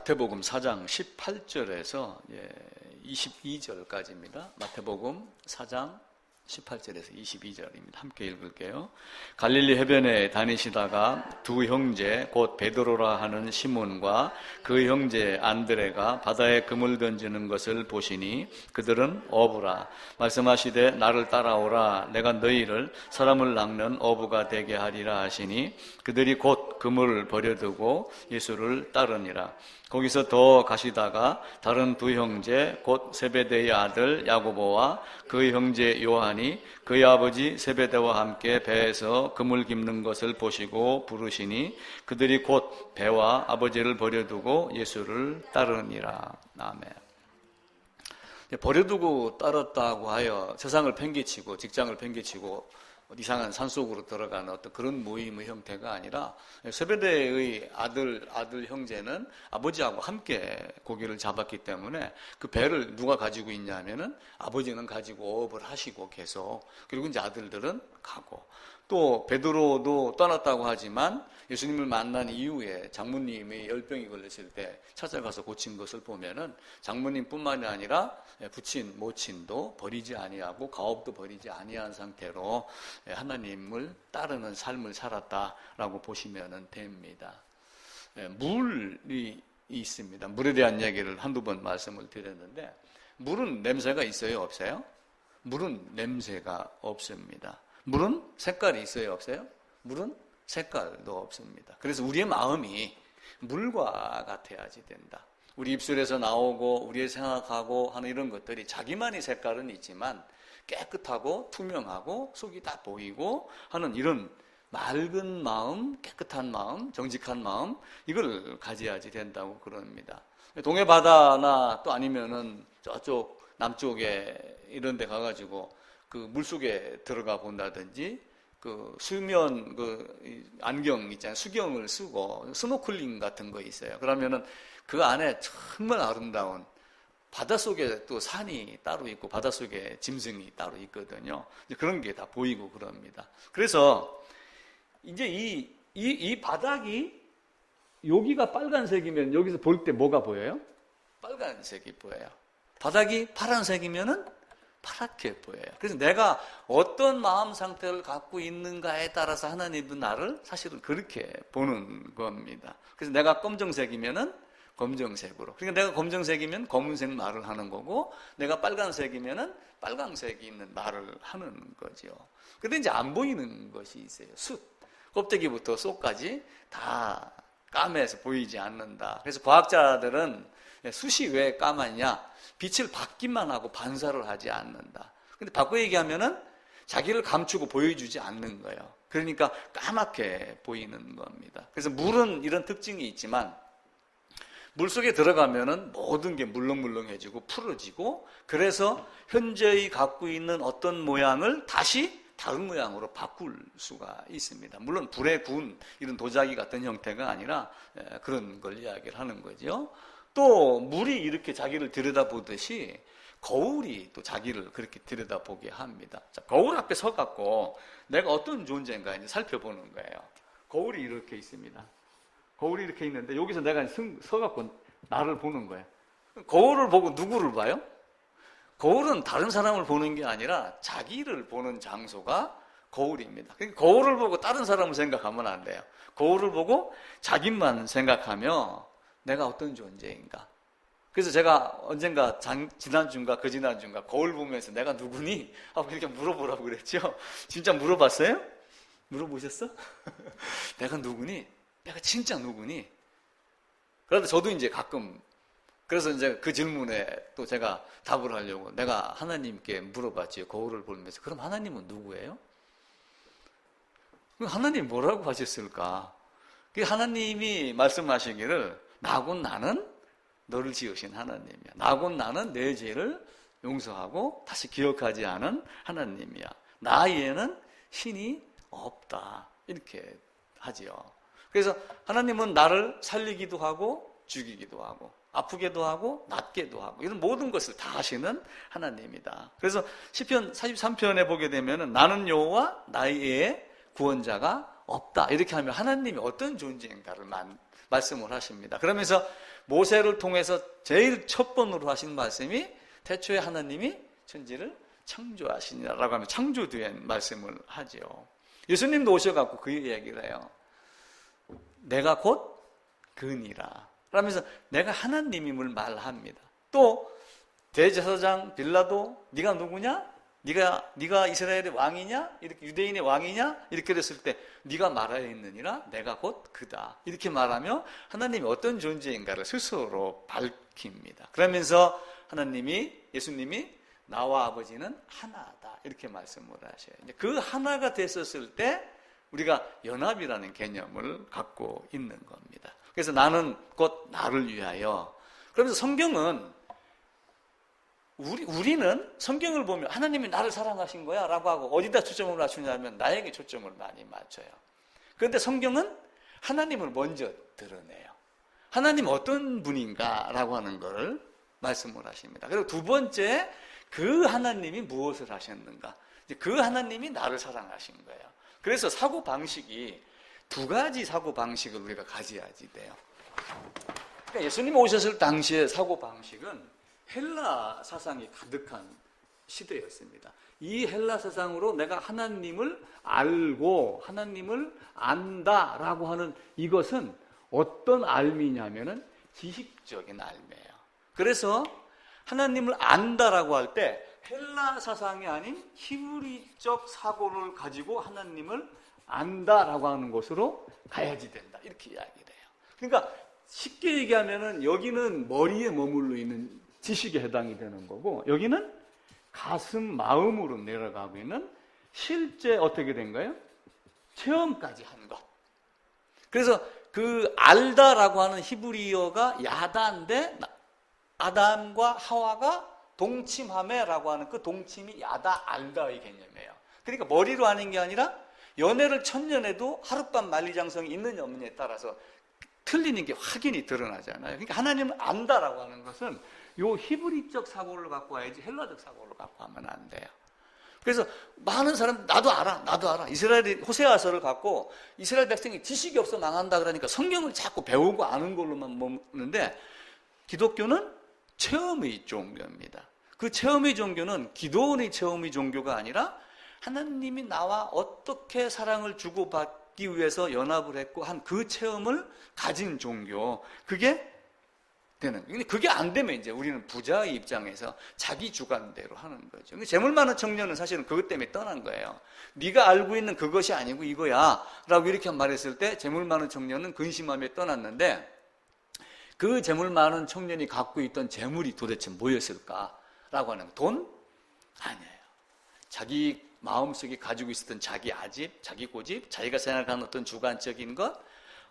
마태복음 4장 18절에서 22절까지입니다. 마태복음 4장 18절에서 22절입니다. 함께 읽을게요. 갈릴리 해변에 다니시다가 두 형제 곧 베드로라 하는 시몬과 그 형제 안드레가 바다에 그물 던지는 것을 보시니 그들은 어부라. 말씀하시되 나를 따라오라. 내가 너희를 사람을 낚는 어부가 되게 하리라 하시니 그들이 곧 그물을 버려두고 예수를 따르니라. 거기서 더 가시다가 다른 두 형제 곧 세베대의 아들 야고보와 그 형제 요한이 그의 아버지 세베대와 함께 배에서 그물 깁는 것을 보시고 부르시니 그들이 곧 배와 아버지를 버려두고 예수를 따르니라. 아멘. 버려두고 따랐다고 하여 세상을 팽개치고 직장을 팽개치고 이상한 산속으로 들어가는 어떤 그런 모임의 형태가 아니라 세베대의 아들 형제는 아버지하고 함께 고기를 잡았기 때문에 그 배를 누가 가지고 있냐면은 아버지는 가지고 어업을 하시고 계속, 그리고 이제 아들들은 가고, 또 베드로도 떠났다고 하지만 예수님을 만난 이후에 장모님이 열병이 걸렸을 때 찾아가서 고친 것을 보면은 장모님뿐만이 아니라 부친, 모친도 버리지 아니하고 가업도 버리지 아니한 상태로 하나님을 따르는 삶을 살았다라고 보시면 됩니다. 물이 있습니다. 물에 대한 이야기를 한두 번 말씀을 드렸는데, 물은 냄새가 있어요, 없어요? 물은 냄새가 없습니다. 물은 색깔이 있어요, 없어요? 물은 색깔도 없습니다. 그래서 우리의 마음이 물과 같아야지 된다. 우리 입술에서 나오고 우리의 생각하고 하는 이런 것들이 자기만의 색깔은 있지만 깨끗하고 투명하고 속이 다 보이고 하는 이런 맑은 마음, 깨끗한 마음, 정직한 마음, 이걸 가져야지 된다고 그럽니다. 동해 바다나 또 아니면은 저쪽 남쪽에 이런 데 가가지고 그 물속에 들어가 본다든지 그 수면 안경 있잖아요. 수경을 쓰고 스노클링 같은 거 있어요. 그러면은 그 안에 정말 아름다운 바닷속에 또 산이 따로 있고 바닷속에 짐승이 따로 있거든요. 그런 게 다 보이고 그럽니다. 그래서 이제 이 바닥이 여기가 빨간색이면 여기서 볼 때 뭐가 보여요? 빨간색이 보여요. 바닥이 파란색이면은 파랗게 보여요. 그래서 내가 어떤 마음 상태를 갖고 있는가에 따라서 하나님은 나를 사실은 그렇게 보는 겁니다. 그래서 내가 검정색이면은 검정색으로, 그러니까 내가 검정색이면 검은색 말을 하는 거고, 내가 빨간색이면은 빨강색이 있는 말을 하는 거죠. 근데 이제 안 보이는 것이 있어요. 숯, 껍데기부터 속까지 다 까매서 보이지 않는다. 그래서 과학자들은 숯이 왜 까맣냐? 빛을 받기만 하고 반사를 하지 않는다. 근데 바꿔 얘기하면은 자기를 감추고 보여주지 않는 거예요. 그러니까 까맣게 보이는 겁니다. 그래서 물은 이런 특징이 있지만 물속에 들어가면은 모든 게 물렁물렁해지고 풀어지고, 그래서 현재의 갖고 있는 어떤 모양을 다시 다른 모양으로 바꿀 수가 있습니다. 물론 불에 구운 이런 도자기 같은 형태가 아니라 그런 걸 이야기를 하는 거죠. 또 물이 이렇게 자기를 들여다보듯이 거울이 또 자기를 그렇게 들여다보게 합니다. 자, 거울 앞에 서갖고 내가 어떤 존재인가 이제 살펴보는 거예요. 거울이 이렇게 있습니다. 거울이 이렇게 있는데 여기서 내가 서갖고 나를 보는 거예요. 거울을 보고 누구를 봐요? 거울은 다른 사람을 보는 게 아니라 자기를 보는 장소가 거울입니다. 그러니까 거울을 보고 다른 사람을 생각하면 안 돼요. 거울을 보고 자기만 생각하며 내가 어떤 존재인가. 그래서 제가 언젠가 지난주인가 그 지난주인가 거울 보면서 내가 누구니? 하고 이렇게 물어보라고 그랬죠. 진짜 물어봤어요? 물어보셨어? 내가 누구니? 내가 진짜 누구니? 그런데 저도 이제 가끔, 그래서 이제 그 질문에 또 제가 답을 하려고 내가 하나님께 물어봤지, 거울을 보면서. 그럼 하나님은 누구예요? 하나님 뭐라고 하셨을까? 하나님이 말씀하시기를 나고 나는 너를 지으신 하나님이야. 나고 나는 내 죄를 용서하고 다시 기억하지 않은 하나님이야. 나에는 신이 없다. 이렇게 하지요. 그래서 하나님은 나를 살리기도 하고 죽이기도 하고 아프게도 하고 낫게도 하고 이런 모든 것을 다 하시는 하나님이다. 그래서 시편 43편에 보게 되면 나는 여호와 나의 구원자가 없다. 이렇게 하면 하나님이 어떤 존재인가를 말씀을 하십니다. 그러면서 모세를 통해서 제일 첫 번으로 하신 말씀이 태초에 하나님이 천지를 창조하시니라라고 하면 창조된 말씀을 하죠. 예수님도 오셔갖고 그 얘기를 해요. 내가 곧 그니라 라면서 내가 하나님임을 말합니다. 또 대제사장 빌라도 네가 누구냐? 네가 이스라엘의 왕이냐? 이렇게 유대인의 왕이냐? 이렇게 됐을 때 네가 말하였느니라 내가 곧 그다. 이렇게 말하며 하나님이 어떤 존재인가를 스스로 밝힙니다. 그러면서 예수님이 나와 아버지는 하나다. 이렇게 말씀을 하셔요. 그 하나가 됐었을 때 우리가 연합이라는 개념을 갖고 있는 겁니다. 그래서 나는 곧 나를 위하여. 그러면서 성경은 우리는 성경을 보면 하나님이 나를 사랑하신 거야 라고 하고 어디다 초점을 맞추냐면 나에게 초점을 많이 맞춰요. 그런데 성경은 하나님을 먼저 드러내요. 하나님 어떤 분인가 라고 하는 걸 말씀을 하십니다. 그리고 두 번째, 그 하나님이 무엇을 하셨는가. 그 하나님이 나를 사랑하신 거예요. 그래서 사고방식이 두 가지 사고방식을 우리가 가져야지 돼요. 그러니까 예수님 오셨을 당시의 사고방식은 헬라 사상이 가득한 시대였습니다. 이 헬라 사상으로 내가 하나님을 알고 하나님을 안다라고 하는 이것은 어떤 알미냐면은 지식적인 알미예요. 그래서 하나님을 안다라고 할 때 헬라 사상이 아닌 히브리적 사고를 가지고 하나님을 안다라고 하는 곳으로 가야지 된다. 이렇게 이야기를 해요. 그러니까 쉽게 얘기하면은 여기는 머리에 머물러 있는 지식에 해당이 되는 거고 여기는 가슴, 마음으로 내려가고 있는 실제 어떻게 된 거예요? 체험까지 한 것. 그래서 그 알다라고 하는 히브리어가 야다인데 아담과 하와가 동침함에라고 하는 그 동침이 야다, 알다의 개념이에요. 그러니까 머리로 하는 게 아니라 연애를 천년해도 하룻밤 만리장성이 있느냐 없느냐에 따라서 틀리는 게 확연히 드러나잖아요. 그러니까 하나님을 안다라고 하는 것은 요 히브리적 사고를 갖고 와야지 헬라적 사고를 갖고 하면 안 돼요. 그래서 많은 사람 나도 알아. 이스라엘이 호세아서를 갖고 이스라엘 백성이 지식이 없어 망한다 그러니까 성경을 자꾸 배우고 아는 걸로만 머무는데 기독교는 체험의 종교입니다. 그 체험의 종교는 기도원의 체험의 종교가 아니라 하나님이 나와 어떻게 사랑을 주고받기 위해서 연합을 했고 한 그 체험을 가진 종교. 그게 되는. 근데 그게 안 되면 이제 우리는 부자의 입장에서 자기 주관대로 하는 거죠. 근데 재물 많은 청년은 사실은 그것 때문에 떠난 거예요. 네가 알고 있는 그것이 아니고 이거야 라고 이렇게 말했을 때 재물 많은 청년은 근심하며 떠났는데 그 재물 많은 청년이 갖고 있던 재물이 도대체 뭐였을까라고 하는 돈? 아니에요. 자기 마음속에 가지고 있었던 자기 아집, 자기 고집, 자기가 생각하는 어떤 주관적인 것.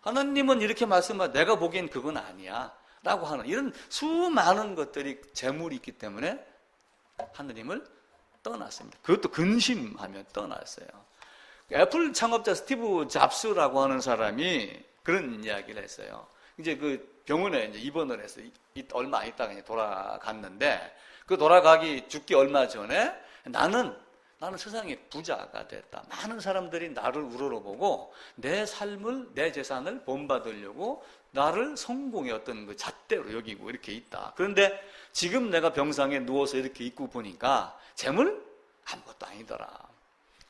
하나님은 이렇게 말씀하고 내가 보기엔 그건 아니야 라고 하는 이런 수많은 것들이 재물이 있기 때문에 하나님을 떠났습니다. 그것도 근심하며 떠났어요. 애플 창업자 스티브 잡스라고 하는 사람이 그런 이야기를 했어요. 이제 그 병원에 이제 입원을 해서 얼마 안 있다가 이제 돌아갔는데 그 죽기 얼마 전에 나는 세상에 부자가 됐다. 많은 사람들이 나를 우러러보고 내 삶을, 내 재산을 본받으려고 나를 성공의 어떤 그 잣대로 여기고 이렇게 있다. 그런데 지금 내가 병상에 누워서 이렇게 있고 보니까 재물? 아무것도 아니더라.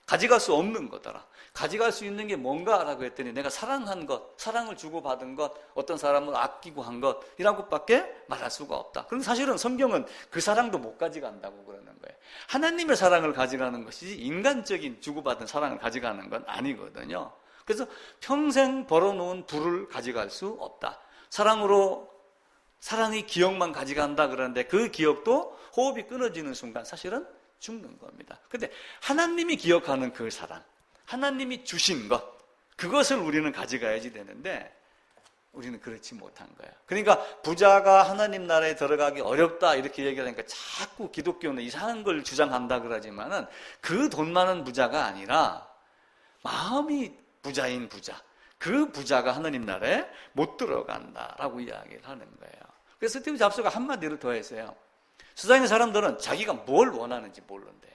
가져갈 수 없는 거더라. 가져갈 수 있는 게 뭔가라고 했더니 내가 사랑한 것, 사랑을 주고받은 것, 어떤 사람을 아끼고 한 것이라고밖에 말할 수가 없다. 그럼 사실은 성경은 그 사랑도 못 가져간다고 그러는 거예요. 하나님의 사랑을 가져가는 것이지 인간적인 주고받은 사랑을 가져가는 건 아니거든요. 그래서 평생 벌어놓은 부를 가져갈 수 없다. 사랑의 기억만 가져간다 그러는데 그 기억도 호흡이 끊어지는 순간 사실은 죽는 겁니다. 근데 하나님이 기억하는 그 사랑, 하나님이 주신 것, 그것을 우리는 가져가야지 되는데 우리는 그렇지 못한 거예요. 그러니까 부자가 하나님 나라에 들어가기 어렵다 이렇게 얘기하니까 자꾸 기독교는 이상한 걸 주장한다 그러지만은 그 돈 많은 부자가 아니라 마음이 부자인 부자, 그 부자가 하나님 나라에 못 들어간다라고 이야기를 하는 거예요. 그래서 스티브 잡스가 한마디를 더 했어요. 세상의 사람들은 자기가 뭘 원하는지 모른대요.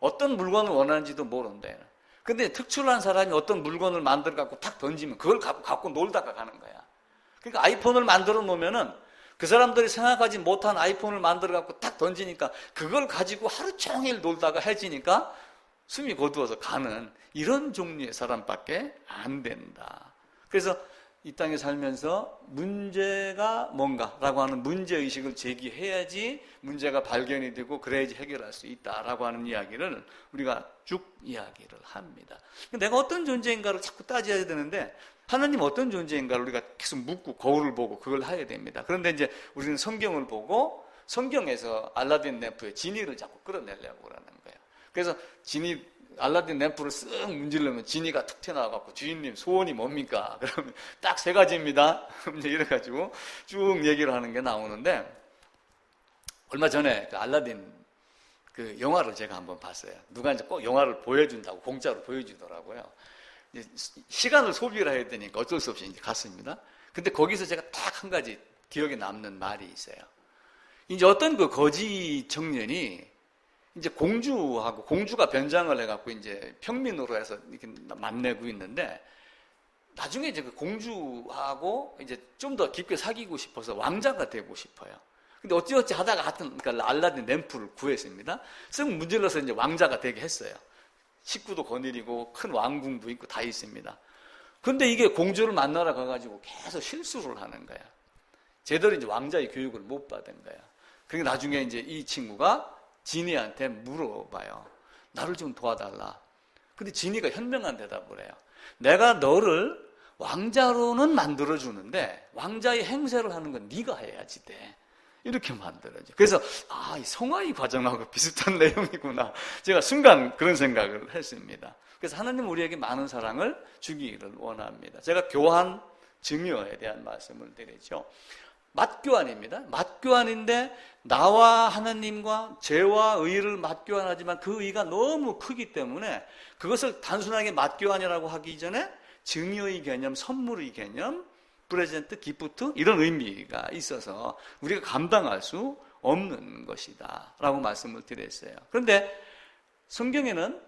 어떤 물건을 원하는지도 모른대요. 근데 특출난 사람이 어떤 물건을 만들어 갖고 탁 던지면 그걸 갖고 놀다가 가는 거야. 그러니까 아이폰을 만들어 놓으면은 그 사람들이 생각하지 못한 아이폰을 만들어 갖고 딱 던지니까 그걸 가지고 하루 종일 놀다가 해지니까 숨이 거두어서 가는 이런 종류의 사람밖에 안 된다. 그래서 이 땅에 살면서 문제가 뭔가라고 하는 문제의식을 제기해야지 문제가 발견이 되고 그래야지 해결할 수 있다라고 하는 이야기를 우리가 쭉 이야기를 합니다. 내가 어떤 존재인가를 자꾸 따져야 되는데 하나님 어떤 존재인가를 우리가 계속 묻고 거울을 보고 그걸 해야 됩니다. 그런데 이제 우리는 성경을 보고 성경에서 알라딘 램프의 지니를 자꾸 끌어내려고 그러는 거예요. 그래서 알라딘 램프를 쓱 문지르면 지니가 툭 튀어나와갖고 주인님 소원이 뭡니까? 그러면 딱 3가지입니다. 이래가지고 쭉 얘기를 하는 게 나오는데 얼마 전에 그 알라딘 그 영화를 제가 한번 봤어요. 누가 이제 꼭 영화를 보여준다고 공짜로 보여주더라고요. 시간을 소비를 해야 되니까 어쩔 수 없이 이제 갔습니다. 근데 거기서 제가 딱 한 가지 기억에 남는 말이 있어요. 이제 어떤 그 거지 청년이 이제 공주가 변장을 해갖고 이제 평민으로 해서 이렇게 만나고 있는데 나중에 이제 그 공주하고 이제 좀 더 깊게 사귀고 싶어서 왕자가 되고 싶어요. 근데 어찌어찌 하다가 하여튼 그러니까 알라딘 램프를 구했습니다. 쓱 문질러서 이제 왕자가 되게 했어요. 식구도 거느리고 큰 왕궁도 있고 다 있습니다. 근데 이게 공주를 만나러 가가지고 계속 실수를 하는 거야. 제대로 이제 왕자의 교육을 못 받은 거야. 그러니까 나중에 이제 이 친구가 지니한테 물어봐요. 나를 좀 도와달라. 근데 지니가 현명한 대답을 해요. 내가 너를 왕자로는 만들어주는데 왕자의 행세를 하는 건 네가 해야지 돼. 이렇게 만들어져. 그래서 이 성화의 과정하고 비슷한 내용이구나. 제가 순간 그런 생각을 했습니다. 그래서 하나님은 우리에게 많은 사랑을 주기를 원합니다. 제가 교환 증여에 대한 말씀을 드리죠. 맞교환입니다. 맞교환인데 나와 하나님과 죄와 의를 맞교환하지만 그 의가 너무 크기 때문에 그것을 단순하게 맞교환이라고 하기 이전에 증여의 개념, 선물의 개념, 프레젠트, 기프트 이런 의미가 있어서 우리가 감당할 수 없는 것이다 라고 말씀을 드렸어요. 그런데 성경에는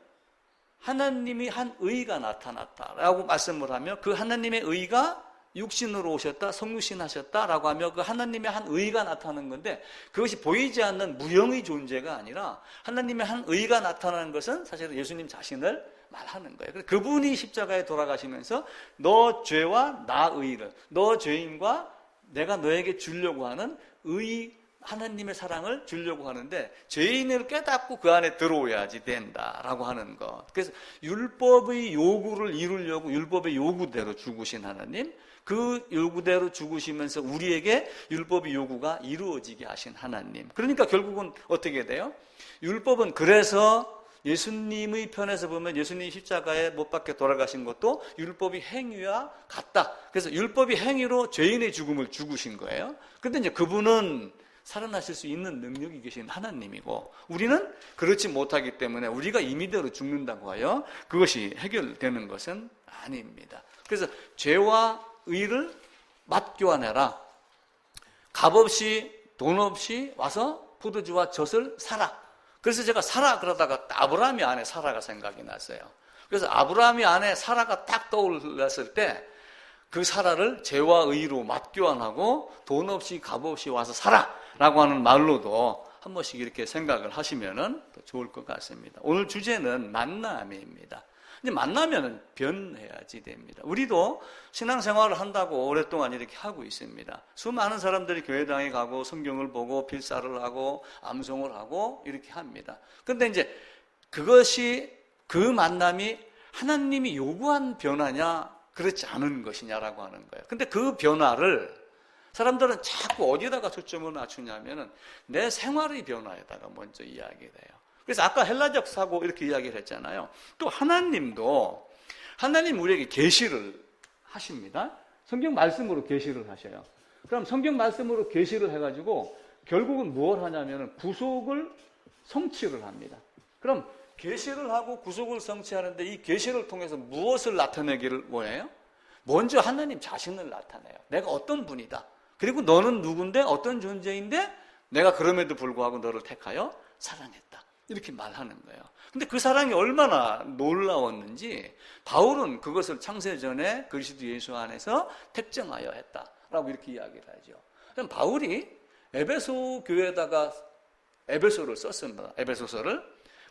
하나님이 한 의가 나타났다라고 말씀을 하며 그 하나님의 의가 육신으로 오셨다, 성육신 하셨다라고 하며 그 하나님의 한 의가 나타나는 건데 그것이 보이지 않는 무형의 존재가 아니라 하나님의 한 의가 나타나는 것은 사실은 예수님 자신을 말하는 거예요. 그분이 십자가에 돌아가시면서 너 죄와 나 의를, 너 죄인과 내가 너에게 주려고 하는 의, 하나님의 사랑을 주려고 하는데 죄인을 깨닫고 그 안에 들어오야지 된다라고 하는 것. 그래서 율법의 요구를 이루려고 율법의 요구대로 죽으신 하나님, 그 요구대로 죽으시면서 우리에게 율법의 요구가 이루어지게 하신 하나님. 그러니까 결국은 어떻게 돼요? 율법은 그래서 예수님의 편에서 보면 예수님이 십자가에 못 박혀 돌아가신 것도 율법의 행위와 같다. 그래서 율법의 행위로 죄인의 죽음을 죽으신 거예요. 그런데 이제 그분은 살아나실 수 있는 능력이 계신 하나님이고 우리는 그렇지 못하기 때문에 우리가 임의대로 죽는다고 하여 그것이 해결되는 것은 아닙니다. 그래서 죄와 의를 맞교환해라. 값없이 돈 없이 와서 포도주와 젖을 사라. 그래서 제가 사라 그러다가 아브라함이 안에 사라가 생각이 났어요. 그래서 아브라함이 안에 사라가 딱 떠올랐을 때 그 사라를 죄와 의로 맞교환하고 돈 없이 값 없이 와서 사라라고 하는 말로도 한 번씩 이렇게 생각을 하시면 좋을 것 같습니다. 오늘 주제는 만남입니다. 근데 만나면 변해야지 됩니다. 우리도 신앙생활을 한다고 오랫동안 이렇게 하고 있습니다. 수많은 사람들이 교회당에 가고 성경을 보고 필사를 하고 암송을 하고 이렇게 합니다. 그런데 이제 그것이 그 만남이 하나님이 요구한 변화냐 그렇지 않은 것이냐라고 하는 거예요. 근데 그 변화를 사람들은 자꾸 어디다가 초점을 맞추냐면은 내 생활의 변화에다가 먼저 이야기를 해요. 그래서 아까 헬라적 사고 이렇게 이야기를 했잖아요. 또 하나님도 하나님 우리에게 계시를 하십니다. 성경 말씀으로 계시를 하셔요. 그럼 성경 말씀으로 계시를 해가지고 결국은 무엇을 하냐면은 구속을 성취를 합니다. 그럼 계시를 하고 구속을 성취하는데 이 계시를 통해서 무엇을 나타내기를 원해요? 먼저 하나님 자신을 나타내요. 내가 어떤 분이다. 그리고 너는 누군데 어떤 존재인데 내가 그럼에도 불구하고 너를 택하여 사랑했다. 이렇게 말하는 거예요. 근데 그 사랑이 얼마나 놀라웠는지 바울은 그것을 창세전에 그리스도 예수 안에서 택정하여 했다 라고 이렇게 이야기를 하죠. 그럼 바울이 에베소 교회에다가 에베소를 썼습니다. 에베소서를.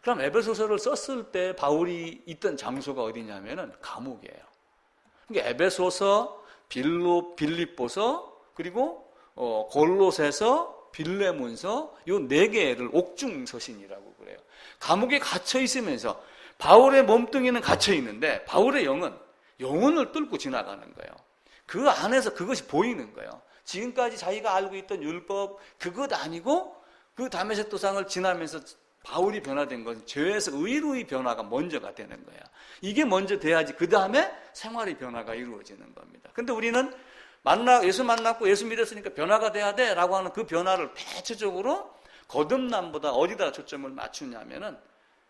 그럼 에베소서를 썼을 때 바울이 있던 장소가 어디냐면은 감옥이에요. 그러니까 에베소서, 빌립보서, 그리고 골로새서, 빌레몬서 요 4개를 옥중서신이라고 그래요. 감옥에 갇혀 있으면서 바울의 몸뚱이는 갇혀 있는데 바울의 영은 영혼을 뚫고 지나가는 거예요. 그 안에서 그것이 보이는 거예요. 지금까지 자기가 알고 있던 율법 그것 아니고 그 다메섹 도상을 지나면서 바울이 변화된 것은 죄에서 의로의 변화가 먼저가 되는 거야. 이게 먼저 돼야지 그 다음에 생활의 변화가 이루어지는 겁니다. 근데 우리는 예수 만났고 예수 믿었으니까 변화가 돼야 돼 라고 하는 그 변화를 대체적으로 거듭남보다 어디다 초점을 맞추냐면은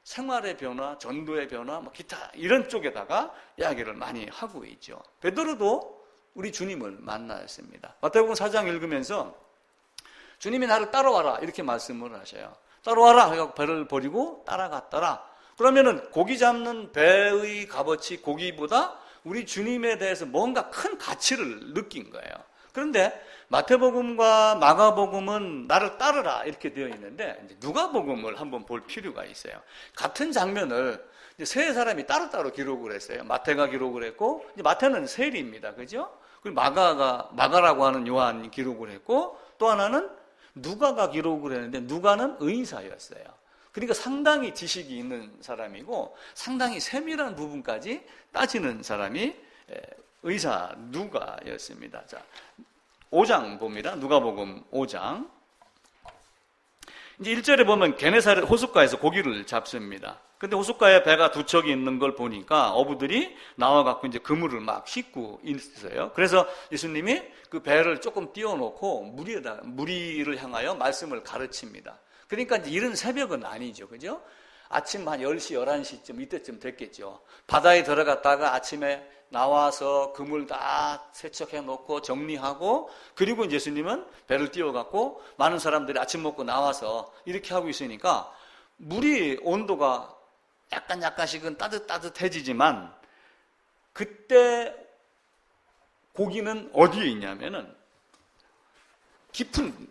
생활의 변화, 전도의 변화, 뭐 기타 이런 쪽에다가 이야기를 많이 하고 있죠. 베드로도 우리 주님을 만났습니다. 마태복음 4장 읽으면서 주님이 나를 따라와라 이렇게 말씀을 하셔요. 따라와라 해서 배를 버리고 따라갔더라. 그러면은 고기 잡는 배의 값어치 고기보다 우리 주님에 대해서 뭔가 큰 가치를 느낀 거예요. 그런데 마태복음과 마가복음은 나를 따르라 이렇게 되어 있는데 이제 누가복음을 한번 볼 필요가 있어요. 같은 장면을 이제 세 사람이 따로따로 기록을 했어요. 마태가 기록을 했고 이제 마태는 세리입니다, 그죠? 그리고 마가라고 하는 요한이 기록을 했고 또 하나는 누가가 기록을 했는데 누가는 의사였어요. 그러니까 상당히 지식이 있는 사람이고 상당히 세밀한 부분까지 따지는 사람이 의사 누가였습니다. 자, 5장 봅니다. 누가복음 5장. 이제 1절에 보면 게네사렛 호숫가에서 고기를 잡습니다. 근데 호숫가에 배가 두 척이 있는 걸 보니까 어부들이 나와갖고 이제 그물을 막 싣고 있어요. 그래서 예수님이 그 배를 조금 띄워놓고 무리를 향하여 말씀을 가르칩니다. 그러니까 이제 이른 새벽은 아니죠. 그죠? 아침 한 10시, 11시쯤 이때쯤 됐겠죠. 바다에 들어갔다가 아침에 나와서 그물 다 세척해 놓고 정리하고 그리고 이제 예수님은 배를 띄워갖고 많은 사람들이 아침 먹고 나와서 이렇게 하고 있으니까 물이 온도가 약간씩은 따뜻해지지만 그때 고기는 어디에 있냐면은 깊은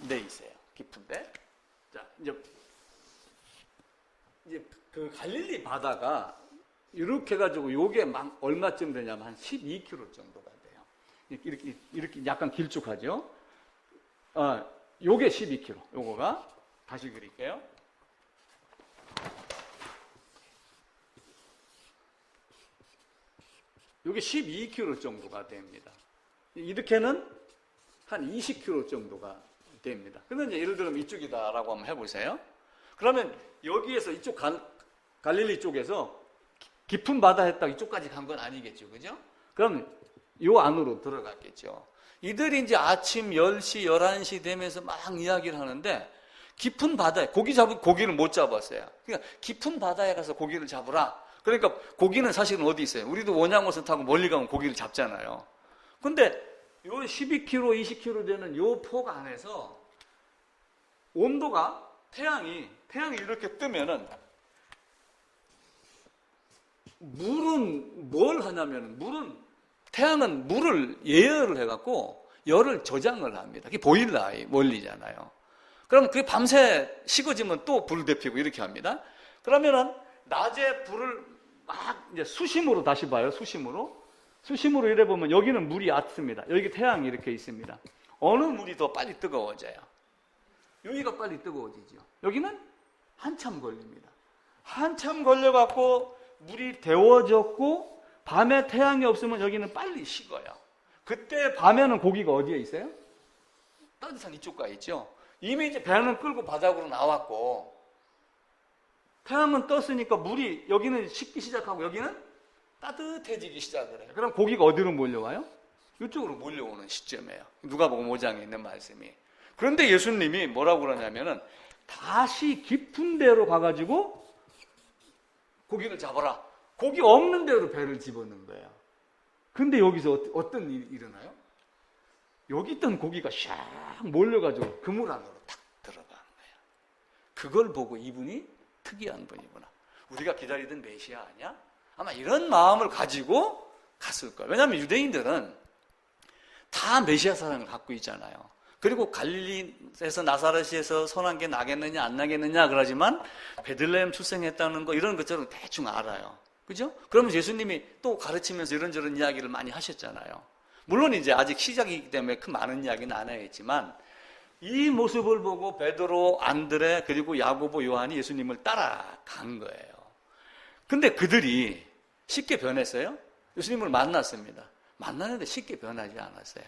데 있어요. 깊은 데. 자, 이제 그 갈릴리 바다가 이렇게 해가지고 요게 얼마쯤 되냐면 한 12km 정도가 돼요. 이렇게 약간 길쭉하죠. 요게 12km. 요거가 다시 그릴게요. 요게 12km 정도가 됩니다. 이렇게는 한 20km 정도가 됩니다. 그런데 이제 예를 들면 이쪽이다라고 한번 해보세요. 그러면 여기에서 이쪽 갈릴리 쪽에서 깊은 바다 했다 이쪽까지 간 건 아니겠죠, 그죠? 그럼 요 안으로 들어갔겠죠. 이들이 이제 아침 10시, 11시 되면서 막 이야기를 하는데 깊은 바다에 고기를 못 잡았어요. 그러니까 깊은 바다에 가서 고기를 잡으라. 그러니까 고기는 사실은 어디 있어요? 우리도 원양어선 타고 멀리 가면 고기를 잡잖아요. 근데 요 12km, 20km 되는 요 폭 안에서 온도가 태양이 이렇게 뜨면은 물은 뭘 하냐면 태양은 물을 예열을 해갖고 열을 저장을 합니다. 그게 보일러 원리잖아요. 그럼 그게 밤새 식어지면 또 불 데피고 이렇게 합니다. 그러면은 낮에 불을 막 이제 수심으로 다시 봐요. 수심으로 이래 보면 여기는 물이 얕습니다. 여기 태양이 이렇게 있습니다. 어느 물이 더 빨리 뜨거워져요? 여기가 빨리 뜨거워지죠. 여기는 한참 걸립니다. 한참 걸려갖고 물이 데워졌고 밤에 태양이 없으면 여기는 빨리 식어요. 그때 밤에는 고기가 어디에 있어요? 따뜻한 이쪽가 있죠. 이미 이제 배는 끌고 바닥으로 나왔고 태양은 떴으니까 물이 여기는 식기 시작하고 여기는 따뜻해지기 시작을 해요. 그럼 고기가 어디로 몰려와요? 이쪽으로 몰려오는 시점이에요. 누가복음 5장에 있는 말씀이. 그런데 예수님이 뭐라고 그러냐면은 다시 깊은 데로 가가지고 고기를 잡아라. 고기 없는 데로 배를 집어넣는 거예요. 근데 여기서 어떤 일이 일어나요? 여기 있던 고기가 샥 몰려가지고 그물 안으로 탁 들어가는 거예요. 그걸 보고 이분이 특이한 분이구나. 우리가 기다리던 메시아 아니야? 아마 이런 마음을 가지고 갔을 거예요. 왜냐하면 유대인들은 다 메시아 사상을 갖고 있잖아요. 그리고 갈릴리에서 나사렛에서 선한 게 나겠느냐 안 나겠느냐 그러지만 베들레헴 출생했다는 거 이런 것처럼 대충 알아요. 그죠? 그러면 예수님이 또 가르치면서 이런저런 이야기를 많이 하셨잖아요. 물론 이제 아직 시작이기 때문에 그 많은 이야기는 안 해야겠지만 이 모습을 보고 베드로, 안드레 그리고 야고보, 요한이 예수님을 따라간 거예요. 근데 그들이 쉽게 변했어요? 예수님을 만났습니다. 만나는데 쉽게 변하지 않았어요.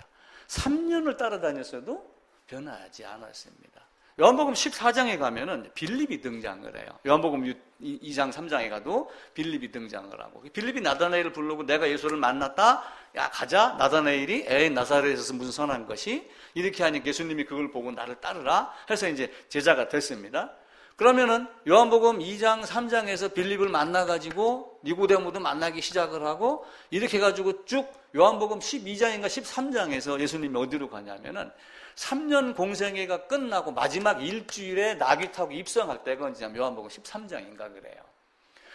3년을 따라다녔어도 변하지 않았습니다. 요한복음 14장에 가면은 빌립이 등장을 해요. 요한복음 2장 3장에 가도 빌립이 등장을 하고, 빌립이 나다나엘을 부르고 내가 예수를 만났다. 야 가자. 나다나엘이 에이 나사렛에서 무슨 선한 것이 이렇게 하니까 예수님이 그걸 보고 나를 따르라 해서 이제 제자가 됐습니다. 그러면은 요한복음 2장 3장에서 빌립을 만나가지고 니고데모도 만나기 시작을 하고 이렇게 해가지고 쭉 요한복음 12장인가 13장에서 예수님이 어디로 가냐면은 3년 공생애가 끝나고 마지막 일주일에 나귀 타고 입성할 때가 언제냐면 요한복음 13장인가 그래요.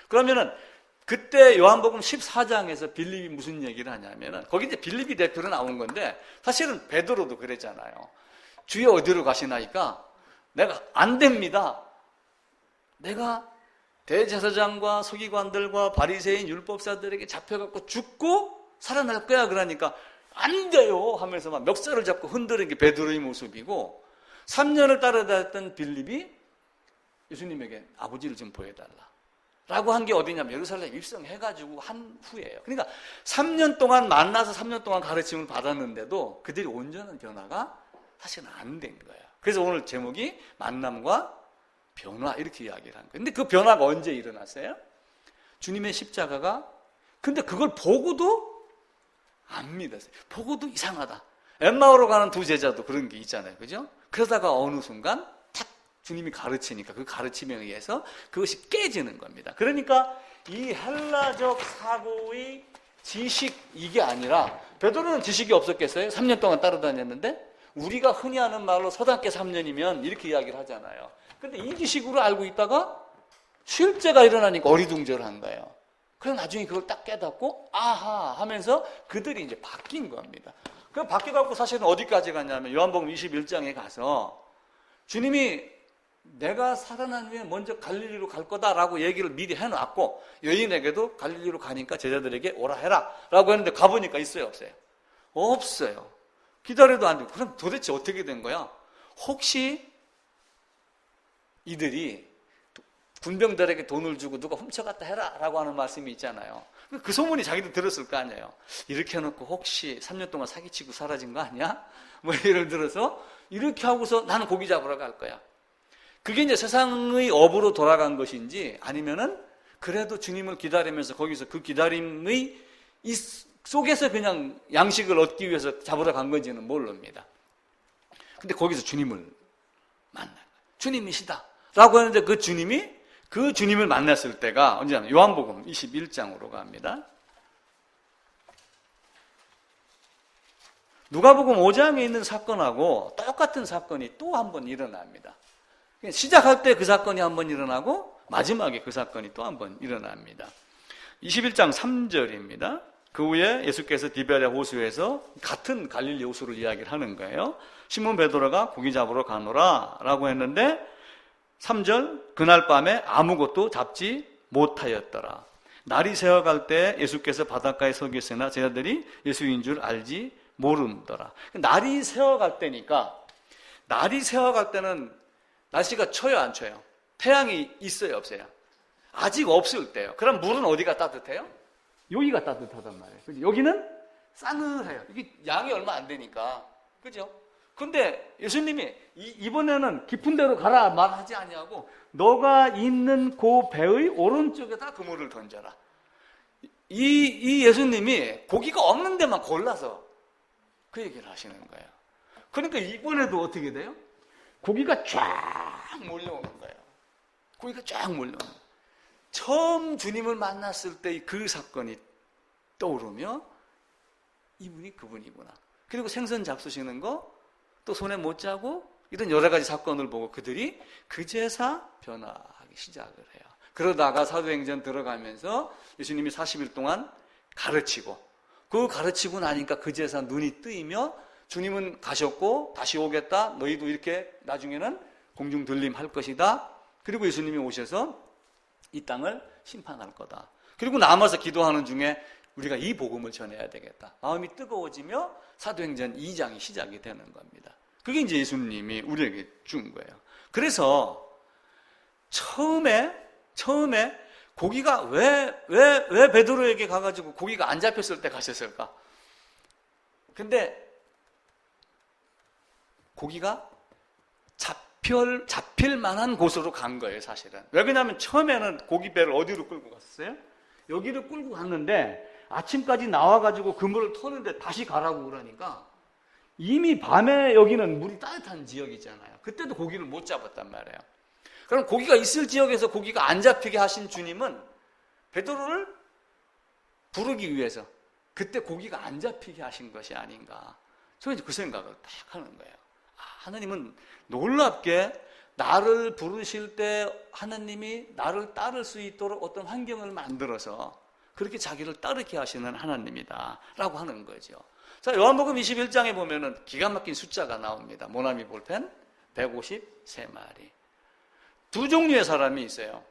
그러면은 그때 요한복음 14장에서 빌립이 무슨 얘기를 하냐면은 거기 이제 빌립이 대표로 나온 건데 사실은 베드로도 그랬잖아요. 주여 어디로 가시나이까 내가 안 됩니다. 내가 대제사장과 서기관들과 바리새인 율법사들에게 잡혀갖고 죽고 살아날 거야. 그러니까 안 돼요 하면서 막 멱살을 잡고 흔드는 게 베드로의 모습이고 3년을 따라다녔던 빌립이 예수님에게 아버지를 좀 보여달라 라고 한 게 어디냐면 예루살렘 입성해가지고 한 후예요. 그러니까 3년 동안 만나서 3년 동안 가르침을 받았는데도 그들이 온전한 변화가 사실은 안 된 거예요. 그래서 오늘 제목이 만남과 변화 이렇게 이야기를 한 거예요. 근데 그 변화가 언제 일어났어요? 주님의 십자가가 근데 그걸 보고도 안 믿었어요. 보고도 이상하다. 엠마오로 가는 두 제자도 그런 게 있잖아요. 그죠? 그러다가 어느 순간 탁 주님이 가르치니까 그 가르침에 의해서 그것이 깨지는 겁니다. 그러니까 이 헬라적 사고의 지식 이게 아니라 베드로는 지식이 없었겠어요? 3년 동안 따라다녔는데 우리가 흔히 하는 말로 서당계 3년이면 이렇게 이야기를 하잖아요. 근데 이 지식으로 알고 있다가 실제가 일어나니까 어리둥절한 거예요. 그래서 나중에 그걸 딱 깨닫고 아하 하면서 그들이 이제 바뀐 겁니다. 그 바뀌어갖고 사실은 어디까지 갔냐면 요한복음 21장에 가서 주님이 내가 살아난 후에 먼저 갈릴리로 갈 거다라고 얘기를 미리 해놨고 여인에게도 갈릴리로 가니까 제자들에게 오라 해라 라고 했는데 가보니까 있어요 없어요? 없어요. 기다려도 안 되고 그럼 도대체 어떻게 된 거야? 혹시 이들이 군병들에게 돈을 주고 누가 훔쳐갔다 해라 라고 하는 말씀이 있잖아요. 그 소문이 자기도 들었을 거 아니에요. 이렇게 해놓고 혹시 3년 동안 사기치고 사라진 거 아니야? 뭐 예를 들어서 이렇게 하고서 나는 고기 잡으러 갈 거야. 그게 이제 세상의 업으로 돌아간 것인지 아니면은 그래도 주님을 기다리면서 거기서 그 기다림의 이 속에서 그냥 양식을 얻기 위해서 잡으러 간 건지는 모릅니다. 근데 거기서 주님을 만나요. 주님이시다 라고 하는데 그 주님을 만났을 때가 언제냐면 요한복음 21장으로 갑니다. 누가복음 5장에 있는 사건하고 똑같은 사건이 또 한 번 일어납니다. 시작할 때 그 사건이 한 번 일어나고 마지막에 그 사건이 또 한 번 일어납니다. 21장 3절입니다. 그 후에 예수께서 디베랴 호수에서 같은 갈릴리 호수를 이야기를 하는 거예요. 시몬 베드로가 고기 잡으러 가노라 라고 했는데 3절 그날 밤에 아무것도 잡지 못하였더라. 날이 새어갈 때 예수께서 바닷가에 서 계시나 제자들이 예수인 줄 알지 모른더라. 날이 새어갈 때니까 날이 새어갈 때는 날씨가 쳐요 안 쳐요? 태양이 있어요 없어요? 아직 없을 때요. 그럼 물은 어디가 따뜻해요? 여기가 따뜻하단 말이에요. 여기는 싸늘해요. 이게 양이 얼마 안 되니까. 그죠? 근데 예수님이 이번에는 깊은 데로 가라 말하지 아니하고 너가 있는 그 배의 오른쪽에다 그물을 던져라. 이 예수님이 고기가 없는 데만 골라서 그 얘기를 하시는 거예요. 그러니까 이번에도 어떻게 돼요? 고기가 쫙 몰려오는 거예요. 고기가 쫙 몰려오는 거예요. 처음 주님을 만났을 때 그 사건이 떠오르며 이분이 그분이구나. 그리고 생선 잡수시는 거 또 손에 못 자고 이런 여러 가지 사건을 보고 그들이 그제서 변화하기 시작을 해요. 그러다가 사도행전 들어가면서 예수님이 40일 동안 가르치고 그거 가르치고 나니까 그제서 눈이 뜨이며 주님은 가셨고 다시 오겠다. 너희도 이렇게 나중에는 공중 들림할 것이다. 그리고 예수님이 오셔서 이 땅을 심판할 거다. 그리고 남아서 기도하는 중에 우리가 이 복음을 전해야 되겠다. 마음이 뜨거워지며 사도행전 2장이 시작이 되는 겁니다. 그게 이제 예수님이 우리에게 준 거예요. 그래서 처음에 고기가 왜 베드로에게 가가지고 고기가 안 잡혔을 때 가셨을까? 근데 고기가 잡힐 만한 곳으로 간 거예요, 사실은. 왜 그러냐면 처음에는 고기배를 어디로 끌고 갔어요? 여기를 끌고 갔는데 아침까지 나와가지고 그물을 터는데 다시 가라고 그러니까 이미 밤에 여기는 물이 따뜻한 지역이잖아요. 그때도 고기를 못 잡았단 말이에요. 그럼 고기가 있을 지역에서 고기가 안 잡히게 하신 주님은 베드로를 부르기 위해서 그때 고기가 안 잡히게 하신 것이 아닌가. 저는 그 생각을 딱 하는 거예요. 하나님은 놀랍게 나를 부르실 때 하나님이 나를 따를 수 있도록 어떤 환경을 만들어서 그렇게 자기를 따르게 하시는 하나님이다 라고 하는 거죠. 자, 요한복음 21장에 보면은 기가 막힌 숫자가 나옵니다. 모나미 볼펜 153마리. 두 종류의 사람이 있어요.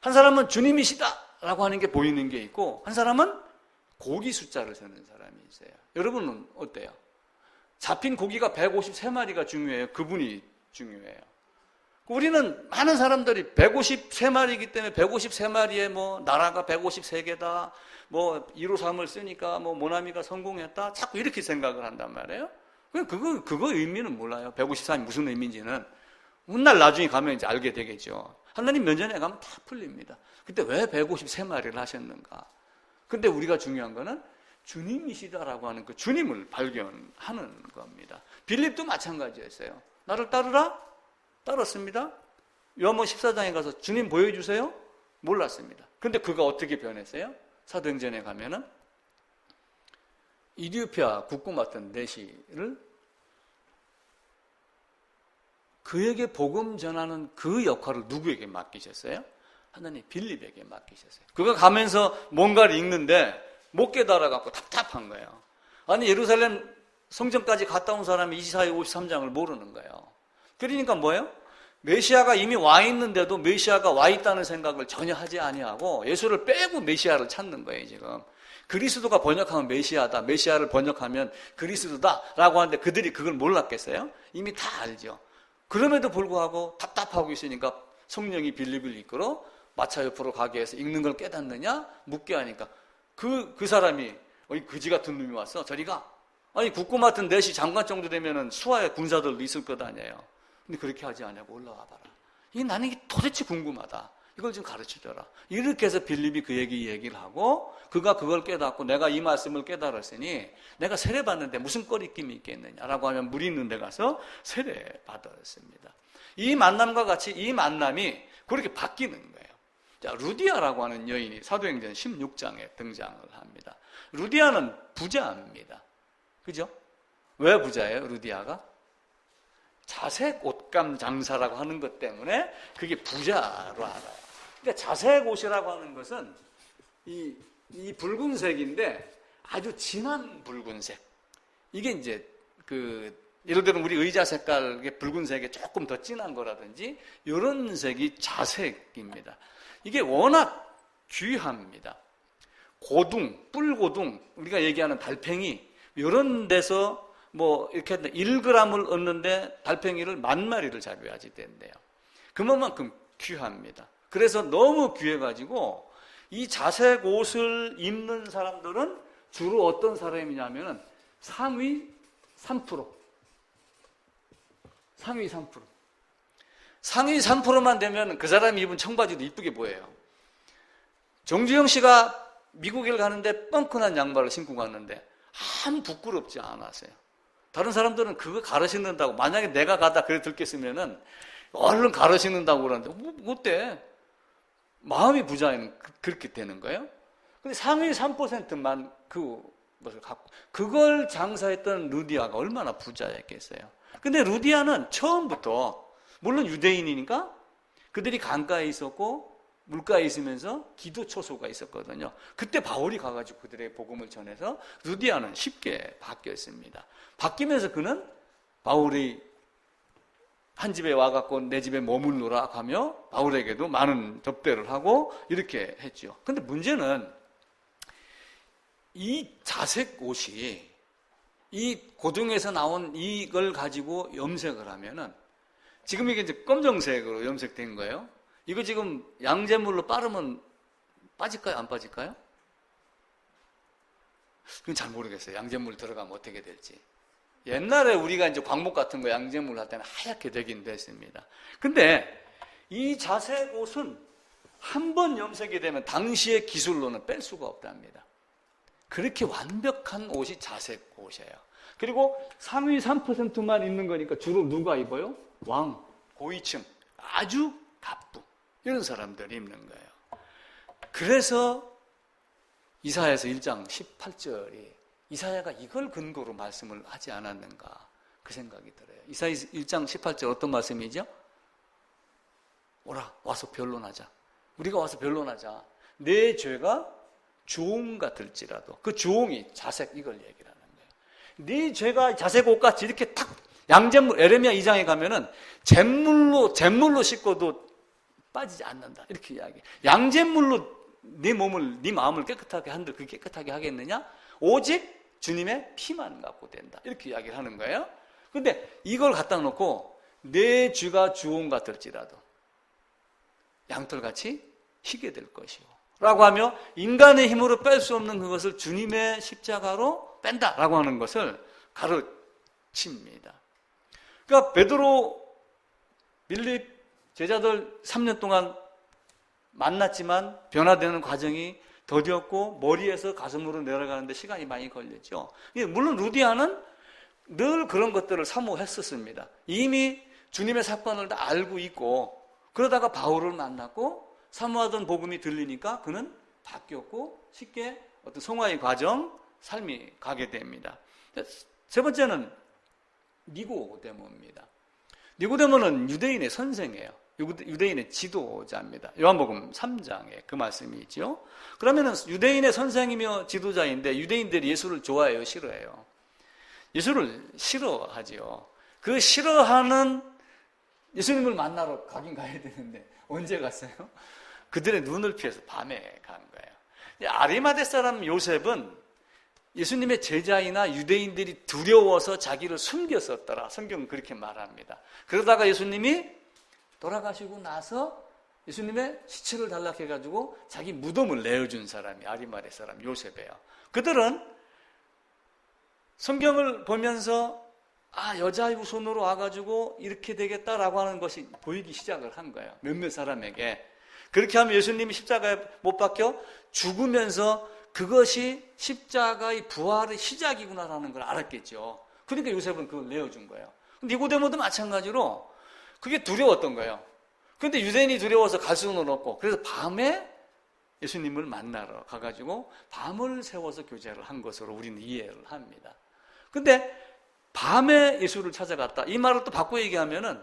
한 사람은 주님이시다 라고 하는 게 보이는 게 있고, 한 사람은 고기 숫자를 세는 사람이 있어요. 여러분은 어때요? 잡힌 고기가 153마리가 중요해요? 그분이 중요해요? 우리는 많은 사람들이 153마리이기 때문에 153마리에 뭐 나라가 153개다, 뭐 153을 쓰니까 뭐 모나미가 성공했다, 자꾸 이렇게 생각을 한단 말이에요. 그거 의미는 몰라요. 153이 무슨 의미인지는 훗날 나중에 가면 이제 알게 되겠죠. 하나님 면전에 가면 다 풀립니다. 그때 왜 153마리를 하셨는가? 근데 우리가 중요한 거는 주님이시다라고 하는 그 주님을 발견하는 겁니다. 빌립도 마찬가지였어요. 나를 따르라? 따랐습니다. 요한복음 14장에 가서 주님 보여주세요? 몰랐습니다. 근데 그가 어떻게 변했어요? 사도행전에 가면은 이디오피아 국고 맡은 내시를 그에게 복음 전하는 그 역할을 누구에게 맡기셨어요? 하나님 빌립에게 맡기셨어요. 그가 가면서 뭔가를 읽는데 못 깨달아갖고 답답한 거예요. 아니 예루살렘 성전까지 갔다 온 사람이 이사야 53장을 모르는 거예요. 그러니까 뭐예요? 메시아가 이미 와 있는데도 메시아가 와 있다는 생각을 전혀 하지 아니하고 예수를 빼고 메시아를 찾는 거예요. 지금 그리스도가 번역하면 메시아다, 메시아를 번역하면 그리스도다 라고 하는데 그들이 그걸 몰랐겠어요? 이미 다 알죠. 그럼에도 불구하고 답답하고 있으니까 성령이 빌립을 이끌어 마차 옆으로 가게 해서 읽는 걸 깨닫느냐? 묻게 하니까 그 사람이 그지 같은 놈이 왔어. 저리가. 아니 국고 맡은 넷이 장관 정도 되면은 수하의 군사들도 있을 것 아니에요. 근데 그렇게 하지 않냐고 올라와 봐라. 나는 이게 도대체 궁금하다. 이걸 좀 가르쳐줘라. 이렇게 해서 빌립이 그에게 얘기를 하고 그가 그걸 깨닫고 내가 이 말씀을 깨달았으니 내가 세례받는데 무슨 꺼리낌이 있겠느냐라고 하면 물 있는 데 가서 세례받았습니다. 이 만남과 같이 이 만남이 그렇게 바뀌는 거예요. 자, 루디아라고 하는 여인이 사도행전 16장에 등장을 합니다. 루디아는 부자입니다. 그죠? 왜 부자예요, 루디아가? 자색 옷감 장사라고 하는 것 때문에 그게 부자로 알아요. 그러니까 자색 옷이라고 하는 것은 이 붉은색인데 아주 진한 붉은색. 이게 이제 예를 들면 우리 의자 색깔의 붉은색에 조금 더 진한 거라든지 이런 색이 자색입니다. 이게 워낙 귀합니다. 고둥, 뿔고둥, 우리가 얘기하는 달팽이 이런 데서 뭐 이렇게 1g을 얻는데 달팽이를 10,000마리를 잡아야지 된대요. 그만큼 귀합니다. 그래서 너무 귀해가지고 이 자색 옷을 입는 사람들은 주로 어떤 사람이냐면은 상위 3%. 상위 3%. 상위 3%만 되면 그 사람이 입은 청바지도 이쁘게 보여요. 정주영 씨가 미국에 가는데 뻥큰한 양말을 신고 갔는데 아무 부끄럽지 않았어요. 다른 사람들은 그거 가르 신는다고, 만약에 내가 가다 그래 들겠으면은 얼른 가르 신는다고 그러는데 어때? 마음이 부자에는 그렇게 되는 거예요. 근데 상위 3%만 그것을 갖고 그걸 장사했던 루디아가 얼마나 부자였겠어요. 근데 루디아는 처음부터 물론 유대인이니까 그들이 강가에 있었고 물가에 있으면서 기도 초소가 있었거든요. 그때 바울이 가가지고 그들의 복음을 전해서 루디아는 쉽게 바뀌었습니다. 바뀌면서 그는 바울이 한 집에 와갖고 내 집에 머물러라 하며 바울에게도 많은 접대를 하고 이렇게 했죠. 근데 문제는 이 자색 옷이 이 고등에서 나온 이걸 가지고 염색을 하면은 지금 이게 이제 검정색으로 염색된 거예요. 이거 지금 양잿물로 빠르면 빠질까요? 안 빠질까요? 그건 잘 모르겠어요. 양잿물 들어가면 어떻게 될지. 옛날에 우리가 이제 광목 같은 거 양잿물 할 때는 하얗게 되긴 됐습니다. 근데 이 자색 옷은 한 번 염색이 되면 당시의 기술로는 뺄 수가 없답니다. 그렇게 완벽한 옷이 자색 옷이에요. 그리고 상위 3%만 입는 거니까 주로 누가 입어요? 왕, 고위층, 아주 갑부 이런 사람들이 입는 거예요. 그래서 이사야서 1장 18절이 이사야가 이걸 근거로 말씀을 하지 않았는가 그 생각이 들어요. 이사야 1장 18절 어떤 말씀이죠? 오라 와서 변론하자. 우리가 와서 변론하자. 내 죄가 주홍 같을지라도 그 주홍이 자색 이걸 얘기를 하는 거예요. 네 죄가 자색 옷같이 이렇게 탁 양잿물 에레미야 2장에 가면은 잿물로 씻고도 빠지지 않는다 이렇게 이야기해요. 양잿물로 네 몸을 네 마음을 깨끗하게 한들 그 깨끗하게 하겠느냐? 오직 주님의 피만 갖고 된다 이렇게 이야기를 하는 거예요. 근데 이걸 갖다 놓고 내 죄가 주홍 같을지라도 양털같이 희게 될 것이요 라고 하며 인간의 힘으로 뺄 수 없는 그것을 주님의 십자가로 뺀다라고 하는 것을 가르칩니다. 그러니까 베드로, 빌립 제자들 3년 동안 만났지만 변화되는 과정이 더뎠고 머리에서 가슴으로 내려가는데 시간이 많이 걸렸죠. 물론 루디아는 늘 그런 것들을 사모했었습니다. 이미 주님의 사건을 다 알고 있고 그러다가 바울을 만났고 사모하던 복음이 들리니까 그는 바뀌었고 쉽게 어떤 성화의 과정, 삶이 가게 됩니다. 세 번째는 니고데모입니다. 니고데모는 유대인의 선생이에요. 유대인의 지도자입니다. 요한복음 3장에 그 말씀이 있죠. 그러면은 유대인의 선생이며 지도자인데 유대인들이 예수를 좋아해요, 싫어해요? 예수를 싫어하지요. 그 싫어하는 예수님을 만나러 가긴 가야 되는데 언제 갔어요? 그들의 눈을 피해서 밤에 간 거예요. 아리마대 사람 요셉은 예수님의 제자이나 유대인들이 두려워서 자기를 숨겼었더라. 성경은 그렇게 말합니다. 그러다가 예수님이 돌아가시고 나서 예수님의 시체를 단락해가지고 자기 무덤을 내어준 사람이 아리마대 사람 요셉이에요. 그들은 성경을 보면서 여자의 손으로 와가지고 이렇게 되겠다라고 하는 것이 보이기 시작을 한 거예요. 몇몇 사람에게. 그렇게 하면 예수님이 십자가에 못 박혀 죽으면서 그것이 십자가의 부활의 시작이구나라는 걸 알았겠죠. 그러니까 요셉은 그걸 내어준 거예요. 니고데모도 마찬가지로 그게 두려웠던 거예요. 그런데 유대인이 두려워서 갈 수는 없고 그래서 밤에 예수님을 만나러 가가지고 밤을 세워서 교제를 한 것으로 우리는 이해를 합니다. 근데 밤에 예수를 찾아갔다. 이 말을 또 바꿔 얘기하면은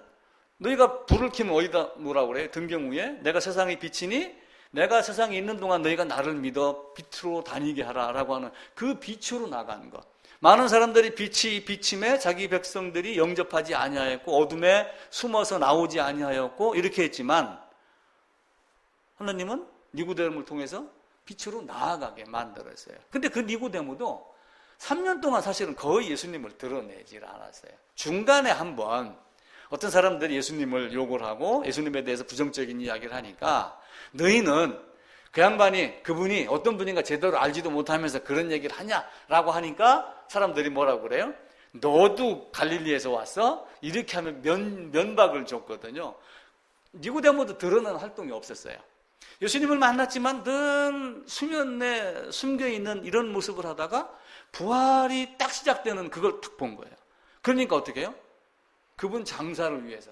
너희가 불을 켜면 어디다 놓으라고 그래요? 등경 위에 내가 세상의 빛이니 내가 세상에 있는 동안 너희가 나를 믿어 빛으로 다니게 하라라고 하는 그 빛으로 나간 것. 많은 사람들이 빛이 비침에 자기 백성들이 영접하지 아니하였고 어둠에 숨어서 나오지 아니하였고 이렇게 했지만 하나님은 니고데모를 통해서 빛으로 나아가게 만들었어요. 근데 그 니고데모도 3년 동안 사실은 거의 예수님을 드러내지 않았어요. 중간에 한번 어떤 사람들이 예수님을 욕을 하고 예수님에 대해서 부정적인 이야기를 하니까 너희는 그 양반이 그분이 어떤 분인가 제대로 알지도 못하면서 그런 얘기를 하냐라고 하니까 사람들이 뭐라고 그래요? 너도 갈릴리에서 왔어? 이렇게 하면 면박을 줬거든요. 니고데모도 드러나는 활동이 없었어요. 예수님을 만났지만 늘 수면에 숨겨있는 이런 모습을 하다가 부활이 딱 시작되는 그걸 딱 본 거예요. 그러니까 어떻게 해요? 그분 장사를 위해서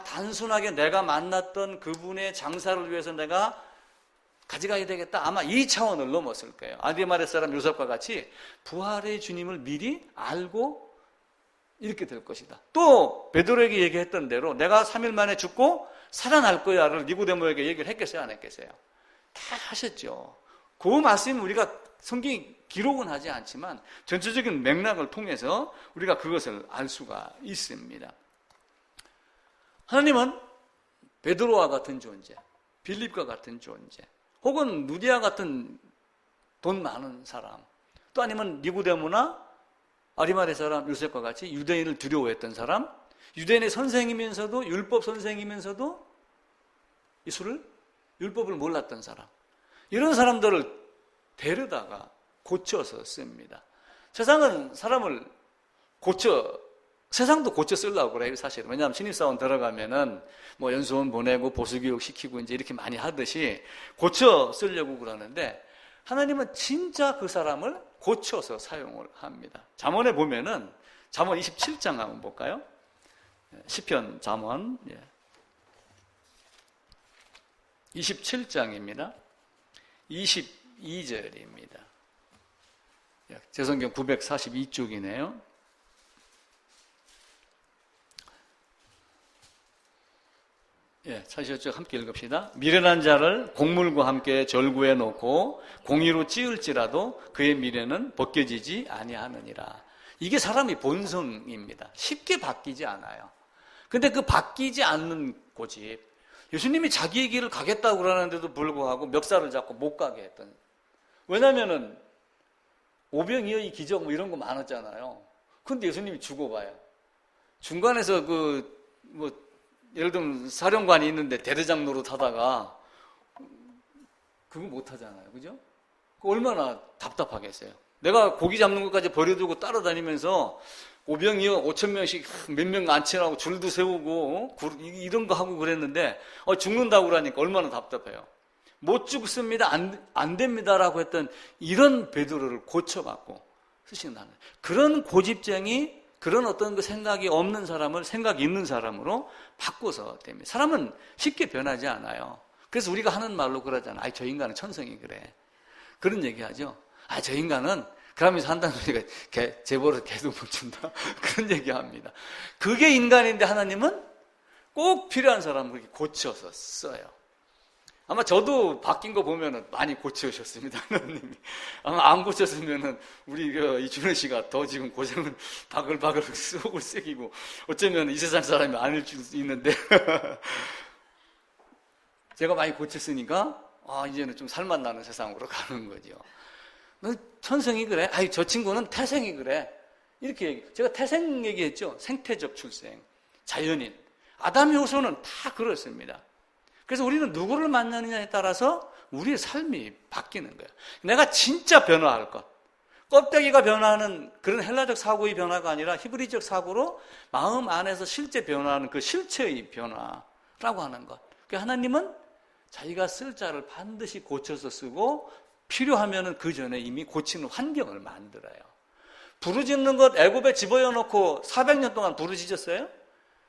단순하게 내가 만났던 그분의 장사를 위해서 내가 가져가야 되겠다. 아마 이 차원을 넘었을 거예요. 아리마대 사람 요셉과 같이 부활의 주님을 미리 알고 이렇게 될 것이다. 또 베드로에게 얘기했던 대로 내가 3일 만에 죽고 살아날 거야를 니고데모에게 얘기를 했겠어요, 안 했겠어요? 다 하셨죠. 그 말씀은 우리가 성경이 기록은 하지 않지만 전체적인 맥락을 통해서 우리가 그것을 알 수가 있습니다. 하나님은 베드로와 같은 존재, 빌립과 같은 존재, 혹은 누디아 같은 돈 많은 사람, 또 아니면 니고데모나 아리마대 사람 요셉과 같이 유대인을 두려워했던 사람, 유대인의 선생이면서도 율법 선생이면서도 율법을 몰랐던 사람, 이런 사람들을 데려다가 고쳐서 씁니다. 세상은 사람을 세상도 고쳐 쓰려고 그래요, 사실은. 왜냐하면 신입사원 들어가면은 뭐 연수원 보내고 보수교육 시키고 이제 이렇게 많이 하듯이 고쳐 쓰려고 그러는데, 하나님은 진짜 그 사람을 고쳐서 사용을 합니다. 잠언에 보면은, 잠언 27장 한번 볼까요? 시편 잠언 27장입니다. 22절입니다. 제 성경 942쪽이네요. 찾으셨죠? 함께 읽읍시다. 미련한 자를 곡물과 함께 절구해 놓고 공의로 찌을지라도 그의 미래는 벗겨지지 아니하느니라. 이게 사람의 본성입니다. 쉽게 바뀌지 않아요. 근데 그 바뀌지 않는 고집, 예수님이 자기의 길을 가겠다고 그러는데도 불구하고 멱살을 잡고 못 가게 했던. 왜냐면은 오병이어의 기적 뭐 이런 거 많았잖아요. 근데 예수님이 죽어봐요. 중간에서 예를 들면 사령관이 있는데 대대장 노릇하다가 그거 못 하잖아요. 그죠? 얼마나 답답하겠어요. 내가 고기 잡는 것까지 버려두고 따라다니면서 오병이어 5,000명씩 몇 명 안치라고 줄도 세우고 이런 거 하고 그랬는데 죽는다고 그러니까 얼마나 답답해요. 못 죽습니다. 안 됩니다라고 했던 이런 베드로를 고쳐갖고 쓰신다는 그런 고집쟁이, 그런 어떤 그 생각이 없는 사람을 생각이 있는 사람으로 바꿔서 됩니다. 사람은 쉽게 변하지 않아요. 그래서 우리가 하는 말로 그러잖아요. 저 인간은 천성이 그래. 그런 얘기하죠. 저 인간은 그러면서 한다는 소리가 재벌을 개도 못 준다. 그런 얘기합니다. 그게 인간인데 하나님은 꼭 필요한 사람을 그렇게 고쳐서 써요. 아마 저도 바뀐 거 보면은 많이 고쳐오셨습니다, 하나님이. 아마 안 고쳤으면은 우리 이준호 씨가 더 지금 고생을 바글바글 속을 새기고 어쩌면 이 세상 사람이 아닐 수 있는데 제가 많이 고쳤으니까 이제는 좀 살맛 나는 세상으로 가는 거죠. 너 천성이 그래? 저 친구는 태생이 그래. 이렇게 제가 태생 얘기했죠. 생태적 출생, 자연인. 아담 요소는 다 그렇습니다. 그래서 우리는 누구를 만나느냐에 따라서 우리의 삶이 바뀌는 거예요. 내가 진짜 변화할 것, 껍데기가 변화하는 그런 헬라적 사고의 변화가 아니라 히브리적 사고로 마음 안에서 실제 변화하는 그 실체의 변화라고 하는 것. 그러니까 하나님은 자기가 쓸 자를 반드시 고쳐서 쓰고 필요하면은 그 전에 이미 고치는 환경을 만들어요. 부르짖는 것 애굽에 집어넣고 400년 동안 부르짖었어요?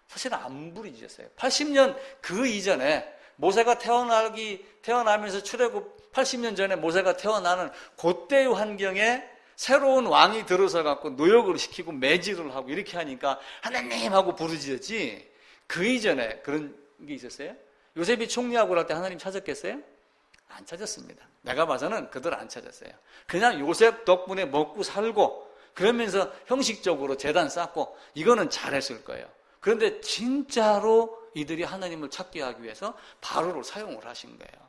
사실은 안 부르짖었어요. 80년 그 이전에 모세가 태어나면서 출애굽 80년 전에 모세가 태어나는 그때의 환경에 새로운 왕이 들어서 갖고 노역을 시키고 매질을 하고 이렇게 하니까 하나님 하고 부르짖었지, 그 이전에 그런 게 있었어요? 요셉이 총리하고 그럴 때 하나님 찾았겠어요? 안 찾았습니다. 내가 봐서는 그들 안 찾았어요. 그냥 요셉 덕분에 먹고 살고 그러면서 형식적으로 재단 쌓고 이거는 잘했을 거예요. 그런데 진짜로 이들이 하나님을 찾게 하기 위해서 바로를 사용을 하신 거예요.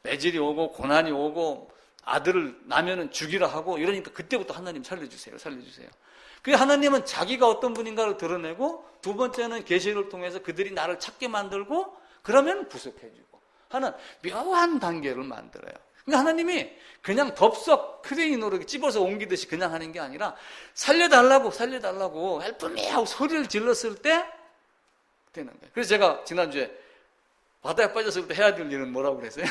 매질이 오고 고난이 오고 아들을 낳으면 죽이라 하고 이러니까 그때부터 하나님 살려주세요. 그래서 하나님은 자기가 어떤 분인가를 드러내고, 두 번째는 계시를 통해서 그들이 나를 찾게 만들고 그러면 구속해주고 하는 묘한 단계를 만들어요. 그러니까 하나님이 그냥 덥석 크레인으로 찝어서 옮기듯이 그냥 하는 게 아니라 살려달라고 헬프미 하고 소리를 질렀을 때 되는 거예요. 그래서 제가 지난주에 바다에 빠졌을 때 해야 될 일은 뭐라고 그랬어요?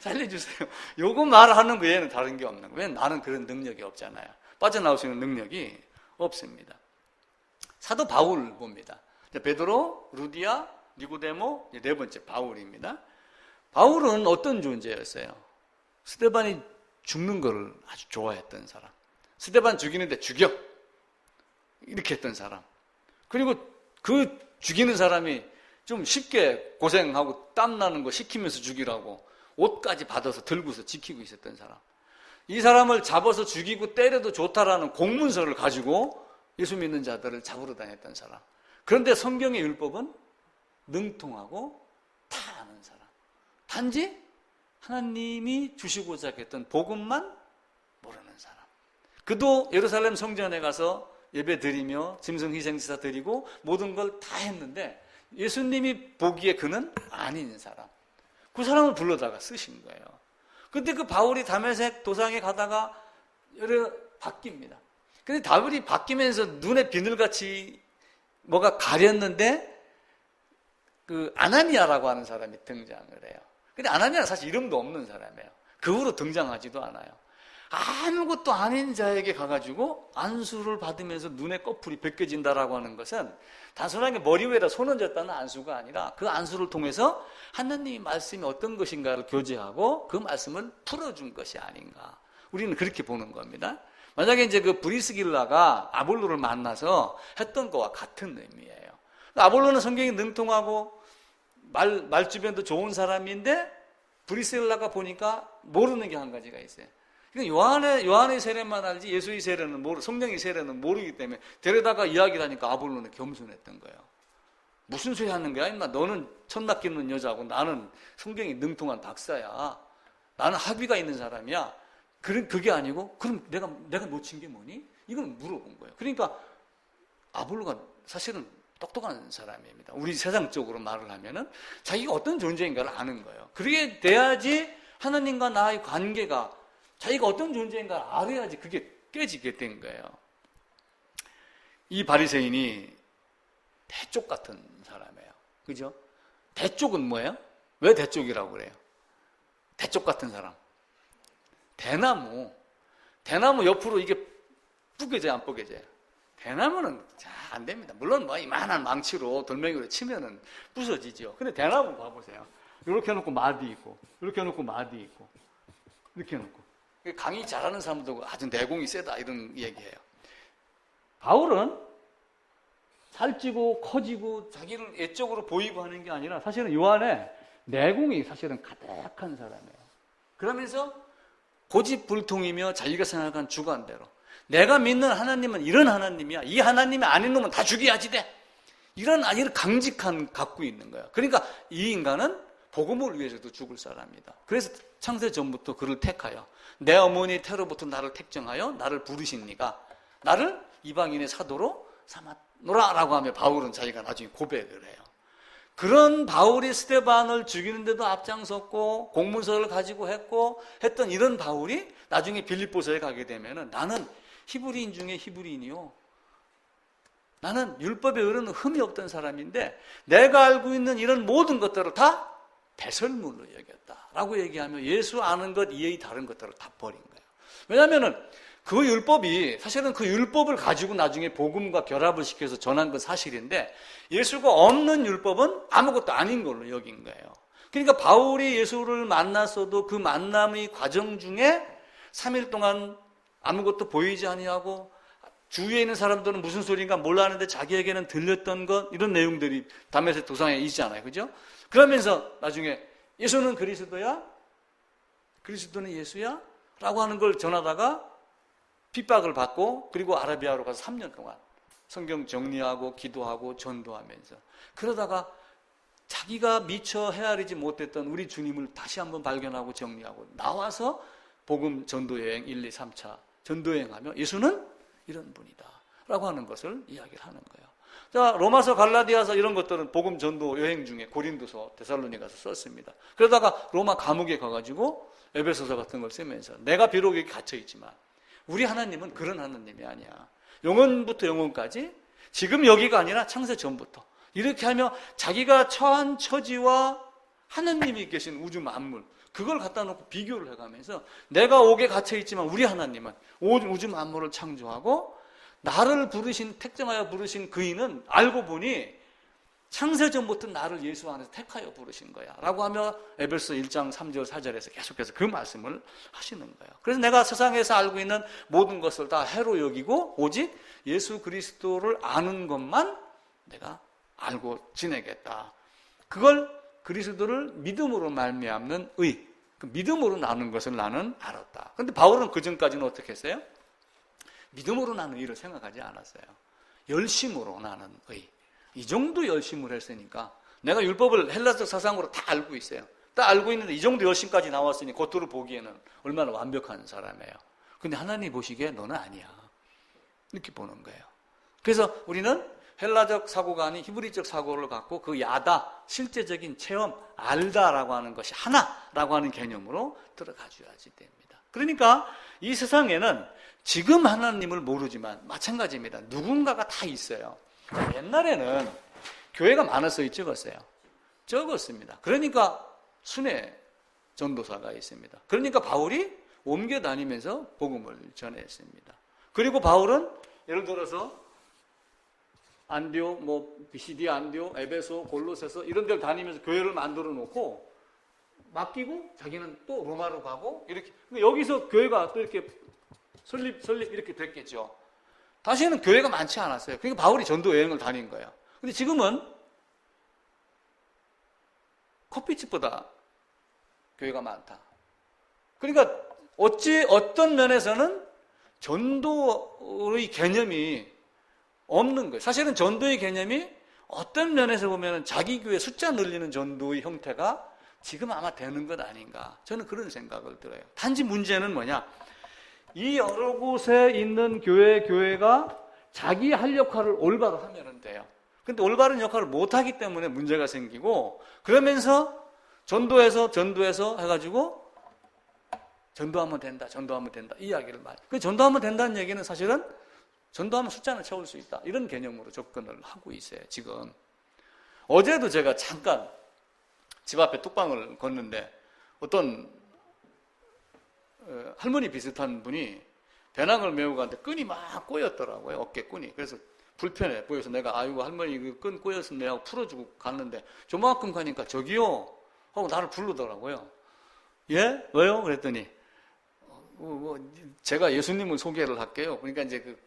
살려주세요. 요거 말하는 거 외에는 다른 게 없는 거예요. 왜냐면 나는 그런 능력이 없잖아요. 빠져나올 수 있는 능력이 없습니다. 사도 바울 봅니다. 베드로, 루디아, 니고데모, 네 번째 바울입니다. 바울은 어떤 존재였어요? 스데반이 죽는 걸 아주 좋아했던 사람. 스데반 죽이는데 죽여! 이렇게 했던 사람. 그리고 그 죽이는 사람이 좀 쉽게 고생하고 땀나는 거 시키면서 죽이라고 옷까지 받아서 들고서 지키고 있었던 사람. 이 사람을 잡아서 죽이고 때려도 좋다라는 공문서를 가지고 예수 믿는 자들을 잡으러 다녔던 사람. 그런데 성경의 율법은 능통하고 다 아는 사람. 단지 하나님이 주시고자 했던 복음만 모르는 사람. 그도 예루살렘 성전에 가서 예배 드리며 짐승 희생제사 드리고 모든 걸 다 했는데 예수님이 보기에 그는 아닌 사람. 그 사람을 불러다가 쓰신 거예요. 근데 그 바울이 다메섹 도상에 가다가 여러 바뀝니다. 근데 바울이 바뀌면서 눈에 비늘같이 뭐가 가렸는데 그 아나니아라고 하는 사람이 등장을 해요. 근데 아나니아는 사실 이름도 없는 사람이에요. 그 후로 등장하지도 않아요. 아무것도 아닌 자에게 가가지고 안수를 받으면서 눈에 꺼풀이 벗겨진다라고 하는 것은 단순하게 머리 위에다 손 얹었다는 안수가 아니라 그 안수를 통해서 하나님의 말씀이 어떤 것인가를 교제하고 그 말씀을 풀어준 것이 아닌가. 우리는 그렇게 보는 겁니다. 만약에 이제 그 브리스길라가 아볼로를 만나서 했던 거와 같은 의미예요. 아볼로는 성경이 능통하고 말주변도 좋은 사람인데 브리스길라가 보니까 모르는 게 한 가지가 있어요. 그러니까 요한의 세례만 알지 예수의 세례는 성령의 세례는 모르기 때문에 데려다가 이야기를 하니까 아볼로는 겸손했던 거예요. 무슨 소리 하는 거야? 임마 너는 천막 끼는 여자고 나는 성경이 능통한 박사야. 나는 학위가 있는 사람이야. 그게 아니고 그럼 내가 놓친 게 뭐니? 이건 물어본 거예요. 그러니까 아볼로가 사실은 똑똑한 사람입니다. 우리 세상적으로 말을 하면은 자기가 어떤 존재인가를 아는 거예요. 그렇게 돼야지 하나님과 나의 관계가 자기가 어떤 존재인가를 알아야지 그게 깨지게 된 거예요. 이 바리새인이 대쪽 같은 사람이에요. 그죠? 대쪽은 뭐예요? 왜 대쪽이라고 그래요? 대쪽 같은 사람. 대나무 옆으로 이게 뿌개져요, 안 뿌개져요? 대나무는 잘 안 됩니다. 물론 뭐 이만한 망치로 돌멩이로 치면은 부서지죠. 근데 대나무 봐보세요. 이렇게 해놓고 마디 있고, 이렇게 해놓고 마디 있고, 이렇게 해놓고. 강의 잘하는 사람도 아주 내공이 세다 이런 얘기예요. 바울은 살찌고 커지고 자기를 애적으로 보이고 하는 게 아니라 사실은 요 안에 내공이 사실은 가득한 사람이에요. 그러면서 고집불통이며 자기가 생각한 주관대로 내가 믿는 하나님은 이런 하나님이야. 이 하나님이 아닌 놈은 다 죽여야지 돼. 이런 강직한 갖고 있는 거예요. 그러니까 이 인간은 복음을 위해서도 죽을 사람이다. 그래서 창세 전부터 그를 택하여 내 어머니 태로부터 나를 택정하여 나를 부르시니까 나를 이방인의 사도로 삼았노라라고 하며 바울은 자기가 나중에 고백을 해요. 그런 바울이 스데반을 죽이는데도 앞장섰고 공문서를 가지고 했던 이런 바울이 나중에 빌립보서에 가게 되면은 나는 히브리인 중에 히브리인이요. 나는 율법에 어르는 흠이 없던 사람인데 내가 알고 있는 이런 모든 것들을 다 배설물로 여겼다라고 얘기하며 예수 아는 것 이외의 다른 것들을 다 버린 거예요. 왜냐하면은 그 율법이 사실은 그 율법을 가지고 나중에 복음과 결합을 시켜서 전한 건 사실인데 예수가 없는 율법은 아무것도 아닌 걸로 여긴 거예요. 그러니까 바울이 예수를 만났어도 그 만남의 과정 중에 3일 동안 아무것도 보이지 아니하고 주위에 있는 사람들은 무슨 소리인가 몰랐는데 자기에게는 들렸던 것 이런 내용들이 다메섹 도상에 있잖아요. 그죠? 그러면서 나중에 예수는 그리스도야? 그리스도는 예수야? 라고 하는 걸 전하다가 핍박을 받고 그리고 아라비아로 가서 3년 동안 성경 정리하고 기도하고 전도하면서 그러다가 자기가 미처 헤아리지 못했던 우리 주님을 다시 한번 발견하고 정리하고 나와서 복음 전도여행 1, 2, 3차 전도여행하며 예수는 이런 분이다 라고 하는 것을 이야기를 하는 거예요. 자, 로마서 갈라디아서 이런 것들은 복음 전도 여행 중에 고린도서 데살로니가서 썼습니다. 그러다가 로마 감옥에 가가지고 에베소서 같은 걸 쓰면서 내가 비록 여기 갇혀있지만 우리 하나님은 그런 하나님이 아니야. 영원부터 영원까지 지금 여기가 아니라 창세 전부터 이렇게 하며 자기가 처한 처지와 하나님이 계신 우주 만물 그걸 갖다 놓고 비교를 해가면서 내가 옥에 갇혀있지만 우리 하나님은 우주 만물을 창조하고 나를 택정하여 부르신 그이는 알고 보니 창세전부터 나를 예수 안에서 택하여 부르신 거야 라고 하며 에베소 1장 3절 4절에서 계속해서 그 말씀을 하시는 거예요. 그래서 내가 세상에서 알고 있는 모든 것을 다 해로 여기고 오직 예수 그리스도를 아는 것만 내가 알고 지내겠다. 그걸 그리스도를 믿음으로 말미암는 의, 그 믿음으로 나눈 것을 나는 알았다. 그런데 바울은 그 전까지는 어떻게 했어요? 믿음으로 나는 의를 생각하지 않았어요. 열심으로 나는 의. 이 정도 열심을 했으니까 내가 율법을 헬라적 사상으로 다 알고 있어요. 다 알고 있는데 이 정도 열심까지 나왔으니 겉으로 보기에는 얼마나 완벽한 사람이에요. 근데 하나님 보시기에 너는 아니야. 이렇게 보는 거예요. 그래서 우리는 헬라적 사고가 아닌 히브리적 사고를 갖고 그 야다, 실제적인 체험, 알다라고 하는 것이 하나라고 하는 개념으로 들어가줘야지 됩니다. 그러니까 이 세상에는 지금 하나님을 모르지만 마찬가지입니다. 누군가가 다 있어요. 옛날에는 교회가 많아서 적었습니다. 그러니까 순회 전도사가 있습니다. 그러니까 바울이 옮겨 다니면서 복음을 전했습니다. 그리고 바울은 예를 들어서 안디옥, 비시디아 안디옥, 에베소, 골로새서 이런 데를 다니면서 교회를 만들어 놓고 맡기고 자기는 또 로마로 가고 이렇게 여기서 교회가 또 이렇게 설립 이렇게 됐겠죠. 다시는 교회가 많지 않았어요. 그러니까 바울이 전도 여행을 다닌 거예요. 근데 지금은 커피집보다 교회가 많다. 그러니까 어떤 면에서는 전도의 개념이 없는 거예요. 사실은 전도의 개념이 어떤 면에서 보면 자기 교회 숫자 늘리는 전도의 형태가 지금 아마 되는 것 아닌가. 저는 그런 생각을 들어요. 단지 문제는 뭐냐? 이 여러 곳에 있는 교회가 자기 할 역할을 올바로 하면 돼요. 근데 올바른 역할을 못하기 때문에 문제가 생기고 그러면서 전도해서 해가지고 전도하면 된다 이 이야기를 많이. 그 전도하면 된다는 얘기는 사실은 전도하면 숫자는 채울 수 있다 이런 개념으로 접근을 하고 있어요. 지금 어제도 제가 잠깐 집 앞에 뚝방을 걷는데 어떤 할머니 비슷한 분이 배낭을 메고 가는데 끈이 막 꼬였더라고요. 어깨끈이. 그래서 불편해 보여서 내가 아이고 할머니 그 끈 꼬였었네 하고 풀어주고 갔는데 조만큼 가니까 저기요 하고 나를 부르더라고요. 예? 왜요? 그랬더니 제가 예수님을 소개를 할게요. 그러니까 이제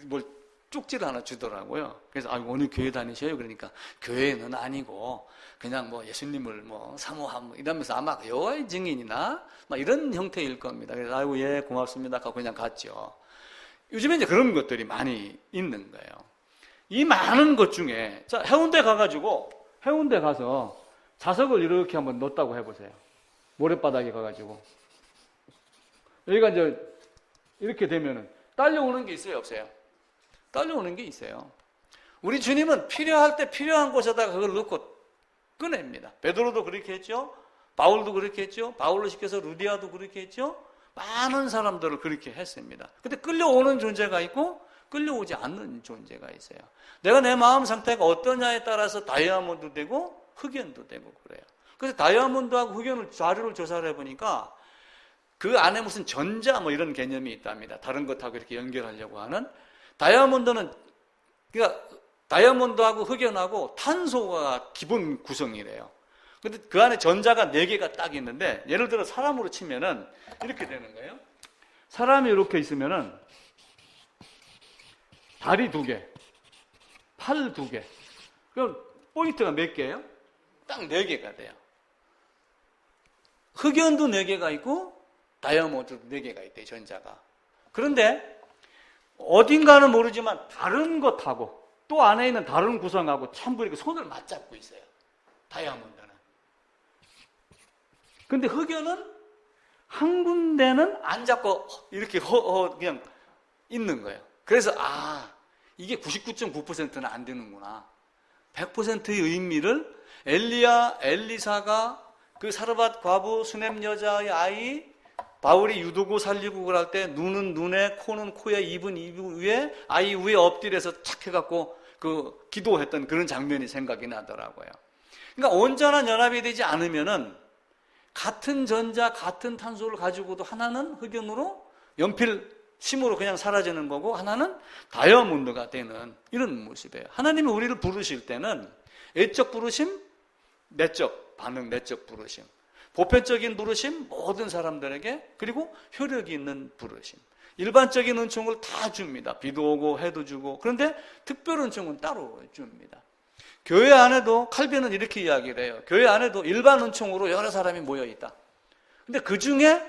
뭘 쪽지를 하나 주더라고요. 그래서 어느 교회 다니셔요? 그러니까 교회는 아니고 그냥 예수님을 사모하고 이러면서 아마 여호와의 증인이나 이런 형태일 겁니다. 그래서 아이고 예 고맙습니다 하고 그냥 갔죠. 요즘에 이제 그런 것들이 많이 있는 거예요. 이 많은 것 중에 자 해운대 가서 자석을 이렇게 한번 넣었다고 해보세요. 모래바닥에 가가지고 여기가 이제 이렇게 되면은 딸려오는 게 있어요, 없어요? 딸려오는 게 있어요. 우리 주님은 필요할 때 필요한 곳에다가 그걸 넣고 꺼냅니다. 베드로도 그렇게 했죠. 바울도 그렇게 했죠. 바울로 시켜서 루디아도 그렇게 했죠. 많은 사람들을 그렇게 했습니다. 근데 끌려오는 존재가 있고 끌려오지 않는 존재가 있어요. 내가 내 마음 상태가 어떠냐에 따라서 다이아몬드 되고 흑연도 되고 그래요. 그래서 다이아몬드하고 흑연을 자료를 조사를 해보니까 그 안에 무슨 전자 이런 개념이 있답니다. 다른 것하고 이렇게 연결하려고 하는 다이아몬드는 그러니까 다이아몬드하고 흑연하고 탄소가 기본 구성이래요. 근데 그 안에 전자가 4개가 딱 있는데 예를 들어 사람으로 치면은 이렇게 되는 거예요. 사람이 이렇게 있으면은 다리 2개, 팔 2개. 그럼 포인트가 몇 개예요? 딱 4개가 돼요. 흑연도 4개가 있고 다이아몬드도 4개가 있대요, 전자가. 그런데 어딘가는 모르지만 다른 것하고 또 안에 있는 다른 구성하고 전부 이렇게 손을 맞잡고 있어요. 다이아몬드는. 근데 흑연은 한 군데는 안 잡고 이렇게 그냥 있는 거예요. 그래서 이게 99.9%는 안 되는구나. 100%의 의미를 엘리사가 그 사르밧 과부 수넴 여자의 아이 바울이 유두고 살리고 그럴 때 눈은 눈에 코는 코에 입은 입 위에 아이 위에 엎드려서 착 해갖고 그 기도했던 그런 장면이 생각이 나더라고요. 그러니까 온전한 연합이 되지 않으면은 같은 전자 같은 탄소를 가지고도 하나는 흑연으로 연필심으로 그냥 사라지는 거고 하나는 다이아몬드가 되는 이런 모습이에요. 하나님이 우리를 부르실 때는 애적 부르심, 내적 반응, 내적 부르심, 보편적인 부르심 모든 사람들에게 그리고 효력이 있는 부르심, 일반적인 은총을 다 줍니다. 비도 오고 해도 주고. 그런데 특별 은총은 따로 줍니다. 교회 안에도 칼빈은 이렇게 이야기를 해요. 교회 안에도 일반 은총으로 여러 사람이 모여 있다. 근데 그 중에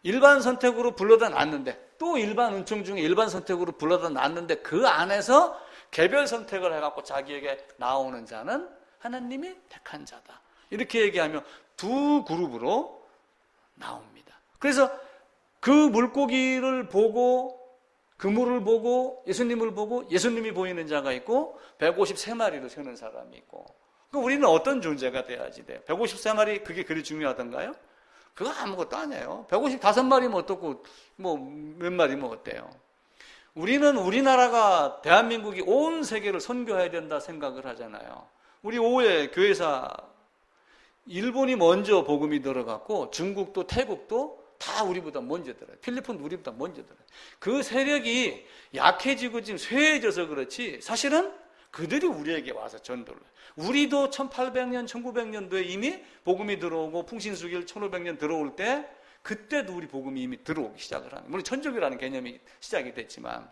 일반 선택으로 불러다 놨는데, 또 일반 은총 중에 일반 선택으로 불러다 놨는데, 그 안에서 개별 선택을 해갖고 자기에게 나오는 자는 하나님이 택한 자다. 이렇게 얘기하면 두 그룹으로 나옵니다. 그래서 그 물고기를 보고, 그물을 보고, 예수님을 보고, 예수님이 보이는 자가 있고, 153마리를 세는 사람이 있고. 그럼 우리는 어떤 존재가 돼야지 돼요? 153마리 그게 그리 중요하던가요? 그거 아무것도 아니에요. 155마리면 어떻고, 몇 마리면 어때요? 우리는 우리나라가, 대한민국이 온 세계를 선교해야 된다 생각을 하잖아요. 우리 오후에 교회사, 일본이 먼저 복음이 들어갔고, 중국도 태국도 다 우리보다 먼저 들어요. 필리핀도 우리보다 먼저 들어요. 그 세력이 약해지고 지금 쇠해져서 그렇지, 사실은 그들이 우리에게 와서 전도를 해요. 우리도 1800년, 1900년도에 이미 복음이 들어오고 풍신수길 1500년 들어올 때, 그때도 우리 복음이 이미 들어오기 시작을 하는, 물론 천족이라는 개념이 시작이 됐지만,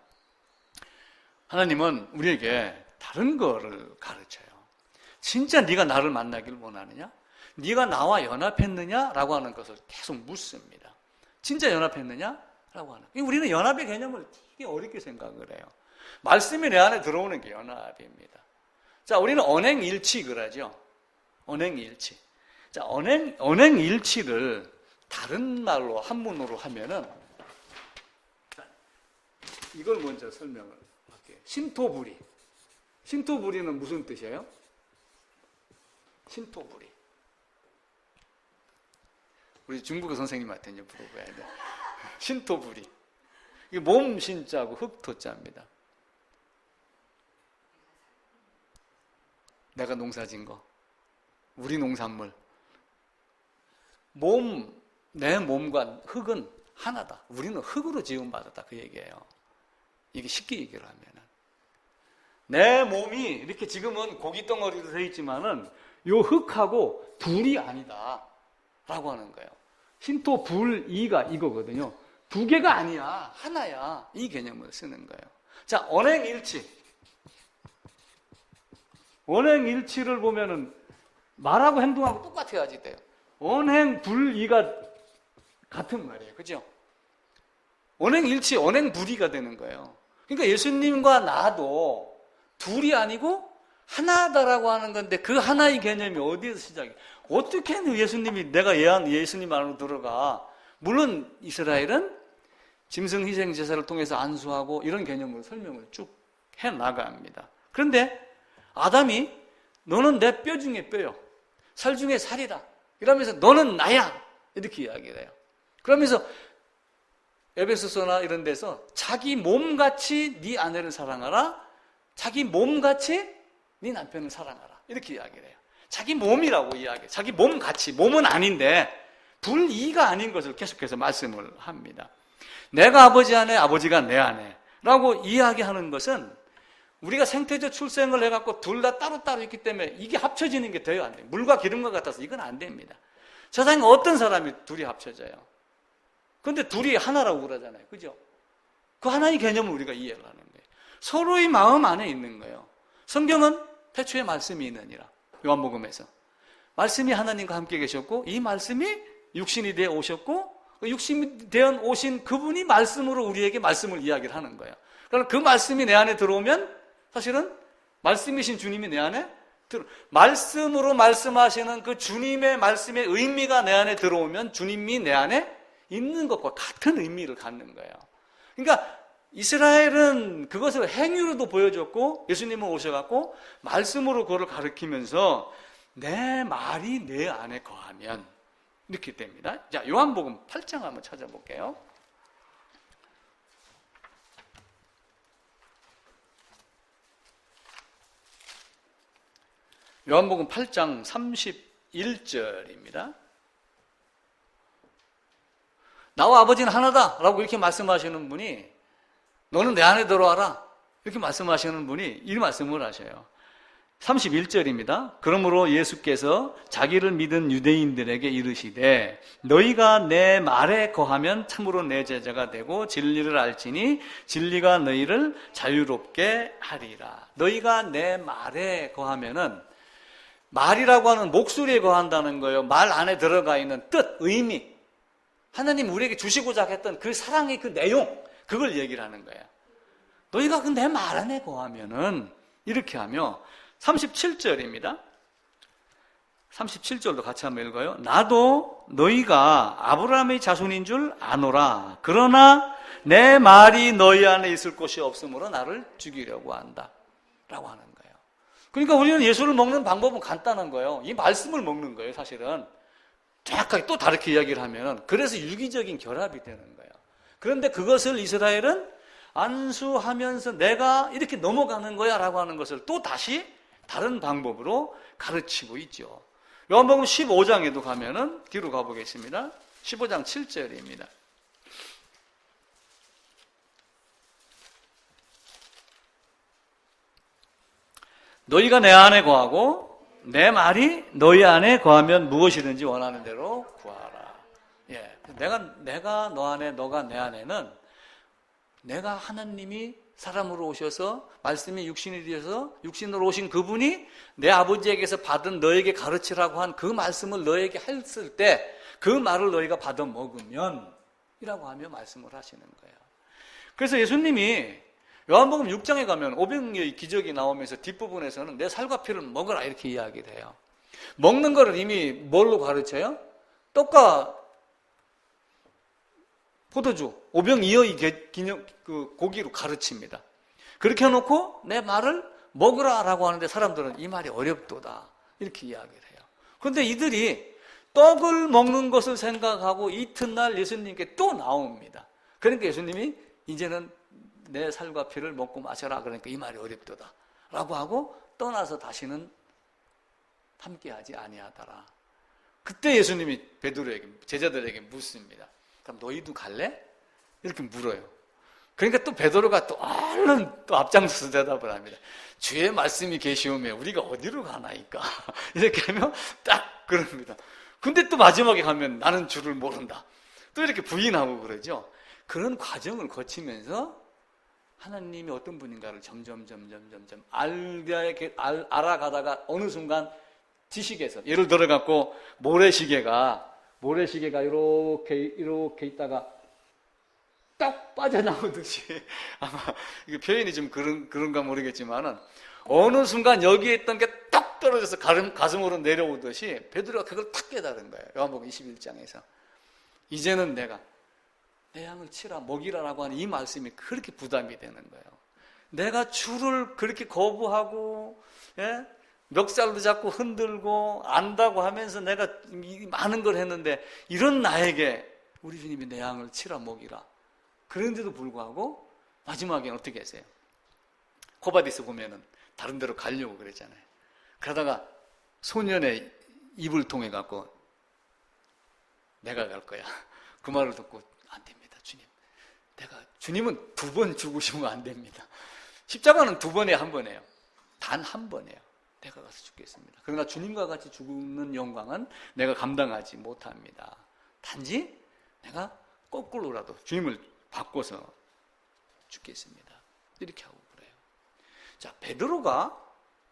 하나님은 우리에게 다른 거를 가르쳐요. 진짜 네가 나를 만나길 원하느냐? 네가 나와 연합했느냐라고 하는 것을 계속 묻습니다. 진짜 연합했느냐라고 하는. 우리는 연합의 개념을 되게 어렵게 생각을 해요. 말씀이 내 안에 들어오는 게 연합입니다. 자, 우리는 언행일치 그러죠. 언행일치. 자, 언행일치를 다른 말로, 한문으로 하면은, 이걸 먼저 설명을 할게요. 신토부리. 신토부리는 무슨 뜻이에요? 신토부리. 우리 중국어 선생님한테 이제 물어봐야 돼. 신토부리. 이게 몸 신자고 흙토자입니다. 내가 농사진 거, 우리 농산물. 내 몸과 흙은 하나다. 우리는 흙으로 지음받았다. 그 얘기예요. 이게 쉽게 얘기를 하면은. 내 몸이 이렇게 지금은 고깃덩어리로 되어 있지만은 요 흙하고 둘이 아니다. 라고 하는 거예요. 신토 불이가 이거거든요. 두 개가 아니야. 하나야. 이 개념을 쓰는 거예요. 자, 언행일치. 언행일치를 보면은 말하고 행동하고 똑같아야지 돼요. 언행불이가 같은 말이에요. 그죠? 언행일치, 언행불이가 되는 거예요. 그러니까 예수님과 나도 둘이 아니고 하나다라고 하는 건데, 그 하나의 개념이 어디에서 시작해? 어떻게 예수님이, 내가 예수님 안으로 들어가? 물론 이스라엘은 짐승 희생 제사를 통해서 안수하고 이런 개념으로 설명을 쭉 해나갑니다. 그런데 아담이 너는 내 뼈 중에 뼈요, 살 중에 살이다 이러면서 너는 나야 이렇게 이야기를 해요. 그러면서 에베소서나 이런 데서 자기 몸같이 네 아내를 사랑하라, 자기 몸같이 네 남편을 사랑하라 이렇게 이야기를 해요. 자기 몸이라고 이야기해요. 자기 몸같이. 몸은 아닌데 불이가 아닌 것을 계속해서 말씀을 합니다. 내가 아버지 안에, 아버지가 내 안에 라고 이야기하는 것은, 우리가 생태적 출생을 해갖고 둘 다 따로따로 있기 때문에 이게 합쳐지는 게 돼요, 안 돼요? 물과 기름과 같아서 이건 안 됩니다. 세상에 어떤 사람이 둘이 합쳐져요? 그런데 둘이 하나라고 그러잖아요. 그죠? 그 하나의 개념을 우리가 이해를 하는 거예요. 서로의 마음 안에 있는 거예요. 성경은 태초에 말씀이 있느니라. 요한복음에서. 말씀이 하나님과 함께 계셨고, 이 말씀이 육신이 되어 오셨고, 육신이 되어 오신 그분이 말씀으로 우리에게 말씀을 이야기를 하는 거예요. 그러나 그 말씀이 내 안에 들어오면 사실은 말씀이신 주님이 내 안에 말씀으로 말씀하시는 그 주님의 말씀의 의미가 내 안에 들어오면 주님이 내 안에 있는 것과 같은 의미를 갖는 거예요. 그러니까 이스라엘은 그것을 행위로도 보여줬고, 예수님은 오셔갖고 말씀으로 그걸 가르치면서 내 말이 내 안에 거하면 이렇게 됩니다. 자, 요한복음 8장 한번 찾아볼게요. 요한복음 8장 31절입니다. 나와 아버지는 하나다 라고 이렇게 말씀하시는 분이, 너는 내 안에 들어와라 이렇게 말씀하시는 분이 이 말씀을 하셔요. 31절입니다. 그러므로 예수께서 자기를 믿은 유대인들에게 이르시되, 너희가 내 말에 거하면 참으로 내 제자가 되고 진리를 알지니 진리가 너희를 자유롭게 하리라. 너희가 내 말에 거하면은, 말이라고 하는 목소리에 거한다는 거예요. 말 안에 들어가 있는 뜻, 의미. 하나님 우리에게 주시고자 했던 그 사랑의 그 내용, 그걸 얘기를 하는 거예요. 너희가 그 내 말 안에 거하면은 이렇게 하며 37절입니다. 37절도 같이 한번 읽어요. 나도 너희가 아브라함의 자손인 줄 아노라. 그러나 내 말이 너희 안에 있을 곳이 없으므로 나를 죽이려고 한다. 라고 하는 거예요. 그러니까 우리는 예수를 먹는 방법은 간단한 거예요. 이 말씀을 먹는 거예요, 사실은. 정확하게 또 다르게 이야기를 하면 그래서 유기적인 결합이 되는 거예요. 그런데 그것을 이스라엘은 안수하면서 내가 이렇게 넘어가는 거야 라고 하는 것을 또 다시 다른 방법으로 가르치고 있죠. 요한복음 15장에도 가면은 뒤로 가보겠습니다. 15장 7절입니다. 너희가 내 안에 거하고 내 말이 너희 안에 거하면 무엇이든지 원하는 대로 구하라. 예, 내가 너 안에, 너가 내 안에는 내가 하나님이 사람으로 오셔서 말씀이 육신이 되어서 육신으로 오신 그분이 내 아버지에게서 받은 너에게 가르치라고 한 그 말씀을 너에게 했을 때 그 말을 너희가 받아 먹으면 이라고 하며 말씀을 하시는 거예요. 그래서 예수님이 요한복음 6장에 가면 오병이의 기적이 나오면서 뒷부분에서는 내 살과 피를 먹으라 이렇게 이야기를 해요. 먹는 거를 이미 뭘로 가르쳐요? 떡과 포도주, 오병이어의 그 고기로 가르칩니다. 그렇게 해놓고 내 말을 먹으라라고 하는데 사람들은 이 말이 어렵도다 이렇게 이야기를 해요. 그런데 이들이 떡을 먹는 것을 생각하고 이튿날 예수님께 또 나옵니다. 그러니까 예수님이 이제는 내 살과 피를 먹고 마셔라. 그러니까 이 말이 어렵도다 라고 하고 떠나서 다시는 함께하지 아니하더라. 그때 예수님이 베드로에게, 제자들에게 묻습니다. 그럼 너희도 갈래? 이렇게 물어요. 그러니까 또 베드로가 또 얼른 또 앞장서서 대답을 합니다. 주의 말씀이 계시오면 우리가 어디로 가나이까? 이렇게 하면 딱 그럽니다. 근데 또 마지막에 가면 나는 주를 모른다. 또 이렇게 부인하고 그러죠. 그런 과정을 거치면서 하나님이 어떤 분인가를 점점 알아가다가 어느 순간 지식에서 예를 들어 갖고 모래시계가 이렇게 있다가 딱 빠져나오듯이 아마 이게 표현이 좀 그런가 모르겠지만은 어느 순간 여기에 있던 게 딱 떨어져서 가슴으로 내려오듯이 베드로가 그걸 딱 깨달은 거예요. 요한복음 21장에서 이제는 내가 내 양을 치라 먹이라라고 하는 이 말씀이 그렇게 부담이 되는 거예요. 내가 주를 그렇게 거부하고 멱살도 잡고 흔들고 안다고 하면서 내가 많은 걸 했는데 이런 나에게 우리 주님이 내 양을 치라 먹이라. 그런데도 불구하고 마지막에는 어떻게 했어요? 코바디스 보면은 다른 데로 가려고 그랬잖아요. 그러다가 소년의 입을 통해 갖고 내가 갈 거야. 그 말을 듣고 안 됩니다, 주님. 주님은 2번 죽으시면 안 됩니다. 십자가는 2번에 1번이에요. 단 1번이에요. 내가 가서 죽겠습니다. 그러나 주님과 같이 죽는 영광은 내가 감당하지 못합니다. 단지 내가 거꾸로라도 주님을 바꿔서 죽겠습니다. 이렇게 하고 그래요. 자, 베드로가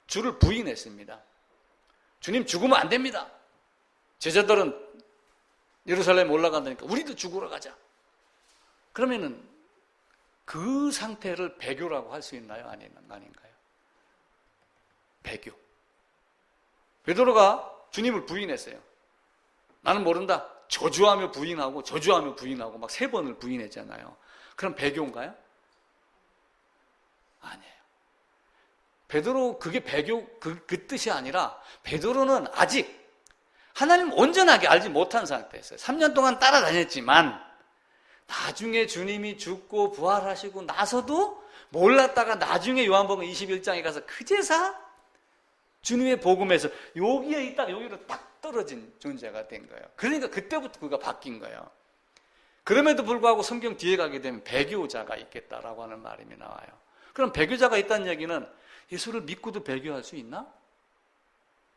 주를 부인했습니다. 주님 죽으면 안 됩니다. 제자들은 예루살렘 올라간다니까 우리도 죽으러 가자. 그러면은 그 상태를 배교라고 할 수 있나요? 아닌가요? 배교. 베드로가 주님을 부인했어요. 나는 모른다. 저주하며 부인하고 막 3번을 부인했잖아요. 그럼 배교인가요? 아니에요. 베드로 그게 배교 그 뜻이 아니라 베드로는 아직 하나님 온전하게 알지 못한 상태였어요. 3년 동안 따라다녔지만 나중에 주님이 죽고 부활하시고 나서도 몰랐다가 나중에 요한복음 21장에 가서 그제서 주님의 복음에서 여기에 있다가 여기로 딱 떨어진 존재가 된 거예요. 그러니까 그때부터 그가 바뀐 거예요. 그럼에도 불구하고 성경 뒤에 가게 되면 배교자가 있겠다라고 하는 말이 나와요. 그럼 배교자가 있다는 얘기는 예수를 믿고도 배교할 수 있나?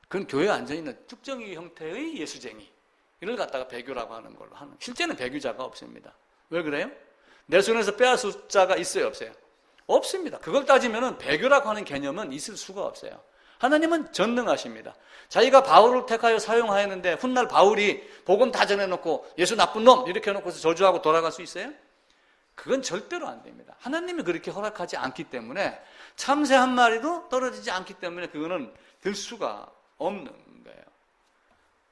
그건 교회에 앉아있는 특정의 형태의 예수쟁이 이를 갖다가 배교라고 하는 걸로 하는. 실제는 배교자가 없습니다. 왜 그래요? 내 손에서 빼앗을 자가 있어요, 없어요? 없습니다. 그걸 따지면 배교라고 하는 개념은 있을 수가 없어요. 하나님은 전능하십니다. 자기가 바울을 택하여 사용하였는데 훗날 바울이 복음 다 전해놓고 예수 나쁜 놈 이렇게 해놓고서 저주하고 돌아갈 수 있어요? 그건 절대로 안 됩니다. 하나님이 그렇게 허락하지 않기 때문에 참새 한 마리도 떨어지지 않기 때문에 그거는 될 수가 없는 거예요.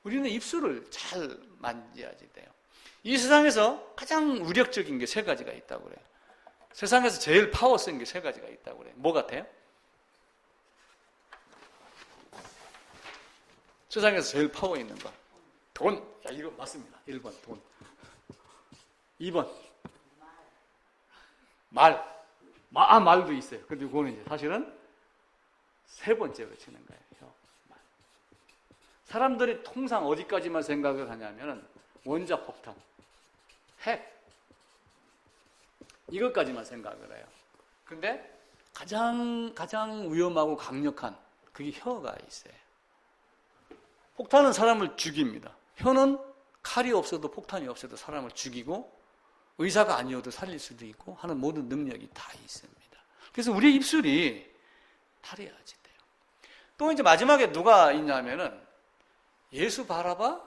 우리는 입술을 잘 만져야지 돼요. 이 세상에서 가장 우력적인 게 세 가지가 있다고 그래요. 세상에서 제일 파워 센 게 세 가지가 있다고 그래요. 뭐 같아요? 세상에서 제일 파워 있는 거. 돈. 야, 이거 맞습니다. 1번 돈. 2번 말. 말도 있어요. 근데 그거는 이제 사실은 세 번째로 치는 거예요. 말. 사람들이 통상 어디까지만 생각을 하냐면은 원자폭탄, 핵, 이것까지만 생각을 해요. 근데 가장 위험하고 강력한 그게 혀가 있어요. 폭탄은 사람을 죽입니다. 혀는 칼이 없어도 폭탄이 없어도 사람을 죽이고 의사가 아니어도 살릴 수도 있고 하는 모든 능력이 다 있습니다. 그래서 우리 입술이 탈해야지 돼요. 또 이제 마지막에 누가 있냐면은 예수 바라바,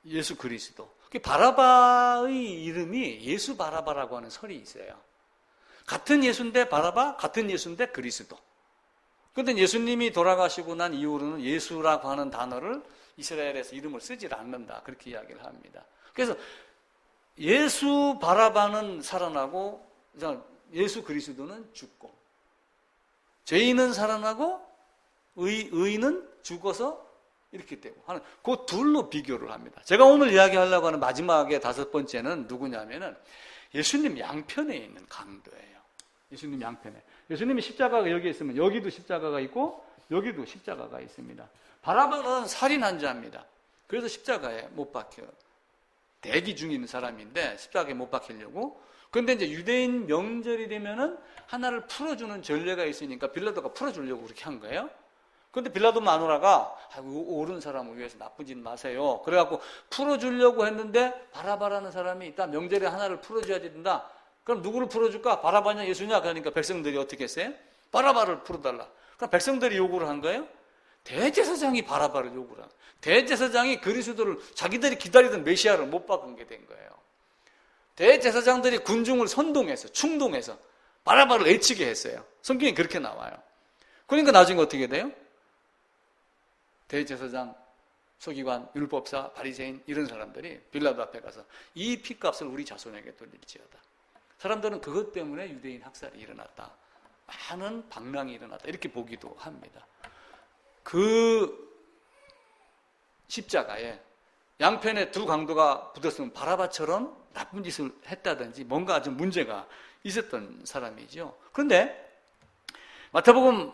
예수 그리스도. 바라바의 이름이 예수 바라바라고 하는 설이 있어요. 같은 예수인데 바라바, 같은 예수인데 그리스도. 그런데 예수님이 돌아가시고 난 이후로는 예수라고 하는 단어를 이스라엘에서 이름을 쓰질 않는다. 그렇게 이야기를 합니다. 그래서 예수 바라바는 살아나고 예수 그리스도는 죽고 죄인은 살아나고 의인은 죽어서 이렇게 되고 하는 그 둘로 비교를 합니다. 제가 오늘 이야기하려고 하는 마지막에 다섯 번째는 누구냐면은 예수님 양편에 있는 강도예요. 예수님 양편에. 예수님이 십자가가 여기 있으면 여기도 십자가가 있고 여기도 십자가가 있습니다. 바라바는 살인한 자입니다. 그래서 십자가에 못 박혀요. 대기 중에 있는 사람인데 십자가에 못 박히려고. 그런데 이제 유대인 명절이 되면은 하나를 풀어주는 전례가 있으니까 빌라도가 풀어주려고 그렇게 한 거예요. 그런데 빌라도 마누라가 옳은 사람을 위해서 나쁜 짓 마세요. 그래갖고 풀어주려고 했는데 바라바라는 사람이 일단 명절에 하나를 풀어줘야 된다. 그럼 누구를 풀어줄까? 바라바냐 예수냐? 그러니까 백성들이 어떻게 했어요? 바라바를 풀어달라. 그럼 백성들이 요구를 한 거예요? 대제사장이 바라바를 요구를 한 거예요. 대제사장이 그리스도를 자기들이 기다리던 메시아를 못 박은 게 된 거예요. 대제사장들이 군중을 선동해서 충동해서 바라바를 애치게 했어요. 성경에 그렇게 나와요. 그러니까 나중에 어떻게 돼요? 대제사장, 서기관, 율법사, 바리새인 이런 사람들이 빌라도 앞에 가서 이 피값을 우리 자손에게 돌릴지어다. 사람들은 그것 때문에 유대인 학살이 일어났다. 많은 방랑이 일어났다. 이렇게 보기도 합니다. 그 십자가에 양편에 두 강도가 붙었으면 바라바처럼 나쁜 짓을 했다든지 뭔가 좀 문제가 있었던 사람이죠. 그런데 마태복음,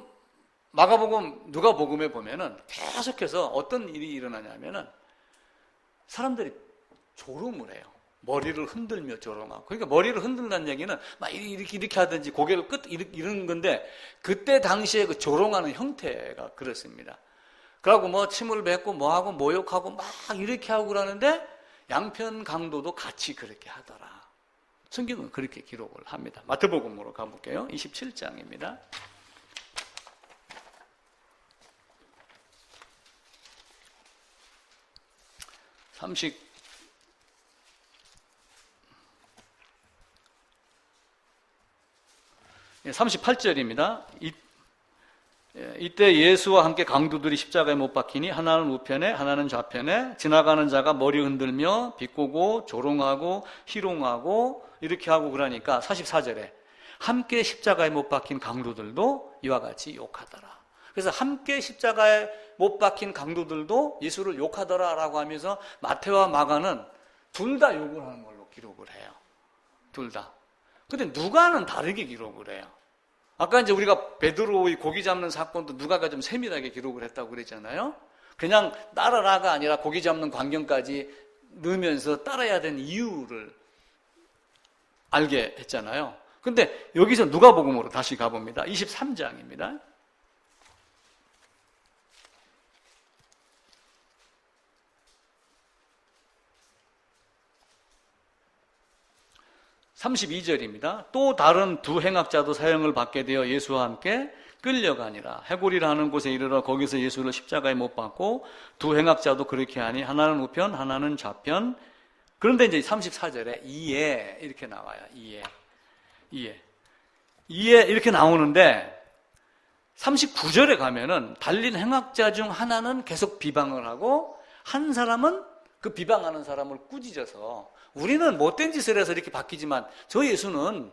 마가복음, 누가복음에 보면은 계속해서 어떤 일이 일어나냐면은 사람들이 조롱을 해요. 머리를 흔들며 조롱하고. 그러니까 머리를 흔든다는 얘기는 막 이렇게 하든지 고개를 이러는 건데 그때 당시에 그 조롱하는 형태가 그렇습니다. 그러고 뭐 침을 뱉고 뭐하고 모욕하고 막 이렇게 하고 그러는데 양편 강도도 같이 그렇게 하더라. 성경은 그렇게 기록을 합니다. 마태복음으로 가볼게요. 27장입니다. 삼십 38절입니다. 이때 예수와 함께 강도들이 십자가에 못 박히니 하나는 우편에 하나는 좌편에 지나가는 자가 머리 흔들며 비꼬고 조롱하고 희롱하고 이렇게 하고 그러니까 44절에 함께 십자가에 못 박힌 강도들도 이와 같이 욕하더라. 그래서 함께 십자가에 못 박힌 강도들도 예수를 욕하더라 라고 하면서 마태와 마가는 둘 다 욕을 하는 걸로 기록을 해요. 둘 다. 근데 누가는 다르게 기록을 해요. 아까 이제 우리가 베드로의 고기 잡는 사건도 누가가 좀 세밀하게 기록을 했다고 그랬잖아요. 그냥 따라라가 아니라 고기 잡는 광경까지 넣으면서 따라야 되는 이유를 알게 했잖아요. 근데 여기서 누가복음으로 다시 가봅니다. 23장입니다. (32절입니다) 또 다른 두 행악자도 사형을 받게 되어 예수와 함께 끌려가니라. 해골이라는 곳에 이르러 거기서 예수를 십자가에 못 박고 두 행악자도 그렇게 하니 하나는 우편 하나는 좌편. 그런데 이제 34절에 이에 이렇게 나와요. 이에 이렇게 나오는데 39절에 가면은 달린 행악자 중 하나는 계속 비방을 하고 한 사람은 그 비방하는 사람을 꾸짖어서 우리는 못된 짓을 해서 이렇게 바뀌지만 저 예수는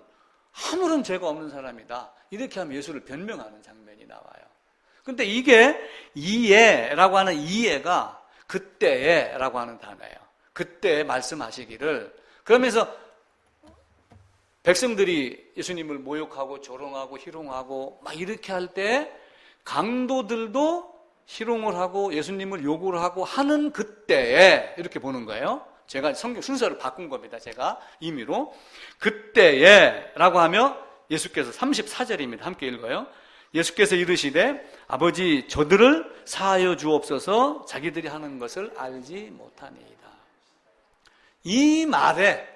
아무런 죄가 없는 사람이다. 이렇게 하면 예수를 변명하는 장면이 나와요. 근데 이게 이에라고 하는 이에가 그때에라고 하는 단어예요. 그때 말씀하시기를. 그러면서 백성들이 예수님을 모욕하고 조롱하고 희롱하고 막 이렇게 할 때 강도들도 희롱을 하고 예수님을 욕을 하고 하는 그때에 이렇게 보는 거예요. 제가 성경 순서를 바꾼 겁니다. 제가 임의로. 그때에 라고 하며 예수께서 34절입니다. 함께 읽어요. 예수께서 이르시되 아버지 저들을 사하여 주옵소서 자기들이 하는 것을 알지 못하니이다. 이 말에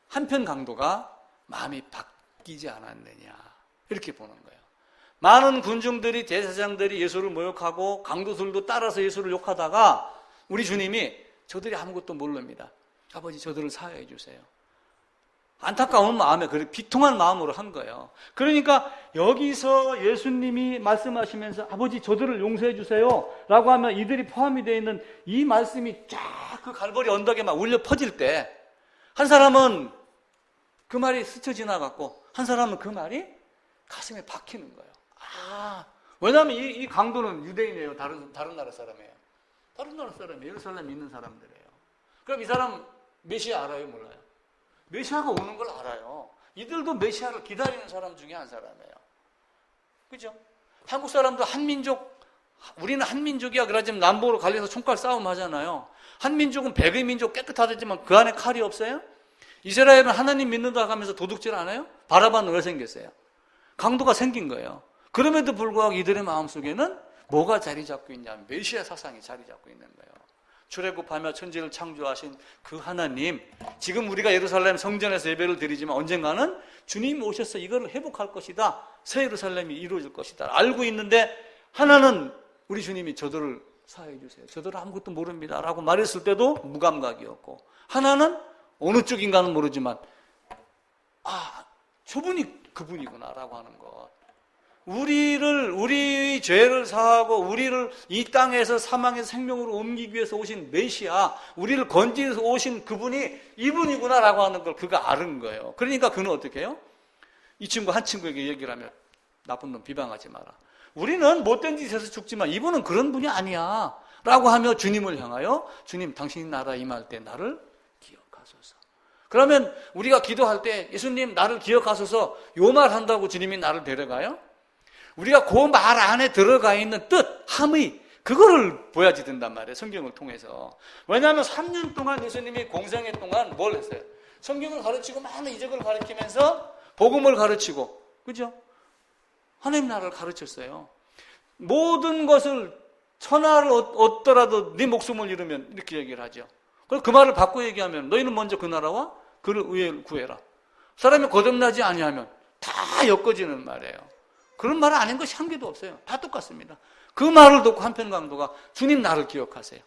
한편 강도가 마음이 바뀌지 않았느냐 이렇게 보는 거예요. 많은 군중들이 제사장들이 예수를 모욕하고 강도들도 따라서 예수를 욕하다가 우리 주님이 저들이 아무것도 모릅니다. 아버지 저들을 사하여 주세요. 안타까운 마음에 비통한 마음으로 한 거예요. 그러니까 여기서 예수님이 말씀하시면서 아버지 저들을 용서해 주세요 라고 하면 이들이 포함이 되어 있는 이 말씀이 쫙 그 갈보리 언덕에 막 울려 퍼질 때 한 사람은 그 말이 스쳐 지나갔고 한 사람은 그 말이 가슴에 박히는 거예요. 왜냐하면 이 강도는 유대인이에요. 다른 나라 사람이에요. 다른 나라 사람이에요. 예루살렘에 있는 사람들이에요. 그럼 이 사람 메시아 알아요? 몰라요? 메시아가 오는 걸 알아요. 이들도 메시아를 기다리는 사람 중에 한 사람이에요. 그죠? 한국 사람도 한민족, 우리는 한민족이야 그러지만 남북으로 갈려서 총칼 싸움 하잖아요. 한민족은 백의 민족 깨끗하지만 그 안에 칼이 없어요? 이스라엘은 하나님 믿는다고 하면서 도둑질 안 해요? 바라바는 왜 생겼어요? 강도가 생긴 거예요. 그럼에도 불구하고 이들의 마음속에는 뭐가 자리 잡고 있냐면 메시아 사상이 자리 잡고 있는 거예요. 출애굽하며 천지를 창조하신 그 하나님, 지금 우리가 예루살렘 성전에서 예배를 드리지만 언젠가는 주님이 오셔서 이거를 회복할 것이다. 새 예루살렘이 이루어질 것이다. 알고 있는데 하나는 우리 주님이 저들을 사하여 주세요. 저들은 아무것도 모릅니다. 라고 말했을 때도 무감각이었고 하나는 어느 쪽인가는 모르지만 저분이 그분이구나 라고 하는 것. 우리 죄를 사하고 우리를 이 땅에서 사망에서 생명으로 옮기기 위해서 오신 메시아, 우리를 건지해서 오신 그분이 이분이구나 라고 하는 걸 그가 아는 거예요. 그러니까 그는 어떻게 해요? 이 친구 한 친구에게 얘기를 하면 나쁜 놈 비방하지 마라. 우리는 못된 짓에서 죽지만 이분은 그런 분이 아니야 라고 하며 주님을 향하여 주님 당신이 나라 임할 때 나를 기억하소서. 그러면 우리가 기도할 때 예수님 나를 기억하소서 요 말 한다고 주님이 나를 데려가요? 우리가 그 말 안에 들어가 있는 뜻, 함의 그거를 보여야 된단 말이에요. 성경을 통해서. 왜냐하면 3년 동안 예수님이 공생애 동안 뭘 했어요? 성경을 가르치고 많은 이적을 가르치면서 복음을 가르치고 그죠? 하나님 나라를 가르쳤어요. 모든 것을 천하를 얻더라도 네 목숨을 잃으면 이렇게 얘기를 하죠. 그럼 그 말을 바꿔 얘기하면 너희는 먼저 그 나라와 그를 의를 구해라. 사람이 거듭나지 아니하면 다 엮어지는 말이에요. 그런 말은 아닌 것이 한 개도 없어요. 다 똑같습니다. 그 말을 듣고 한편 강도가 주님 나를 기억하세요.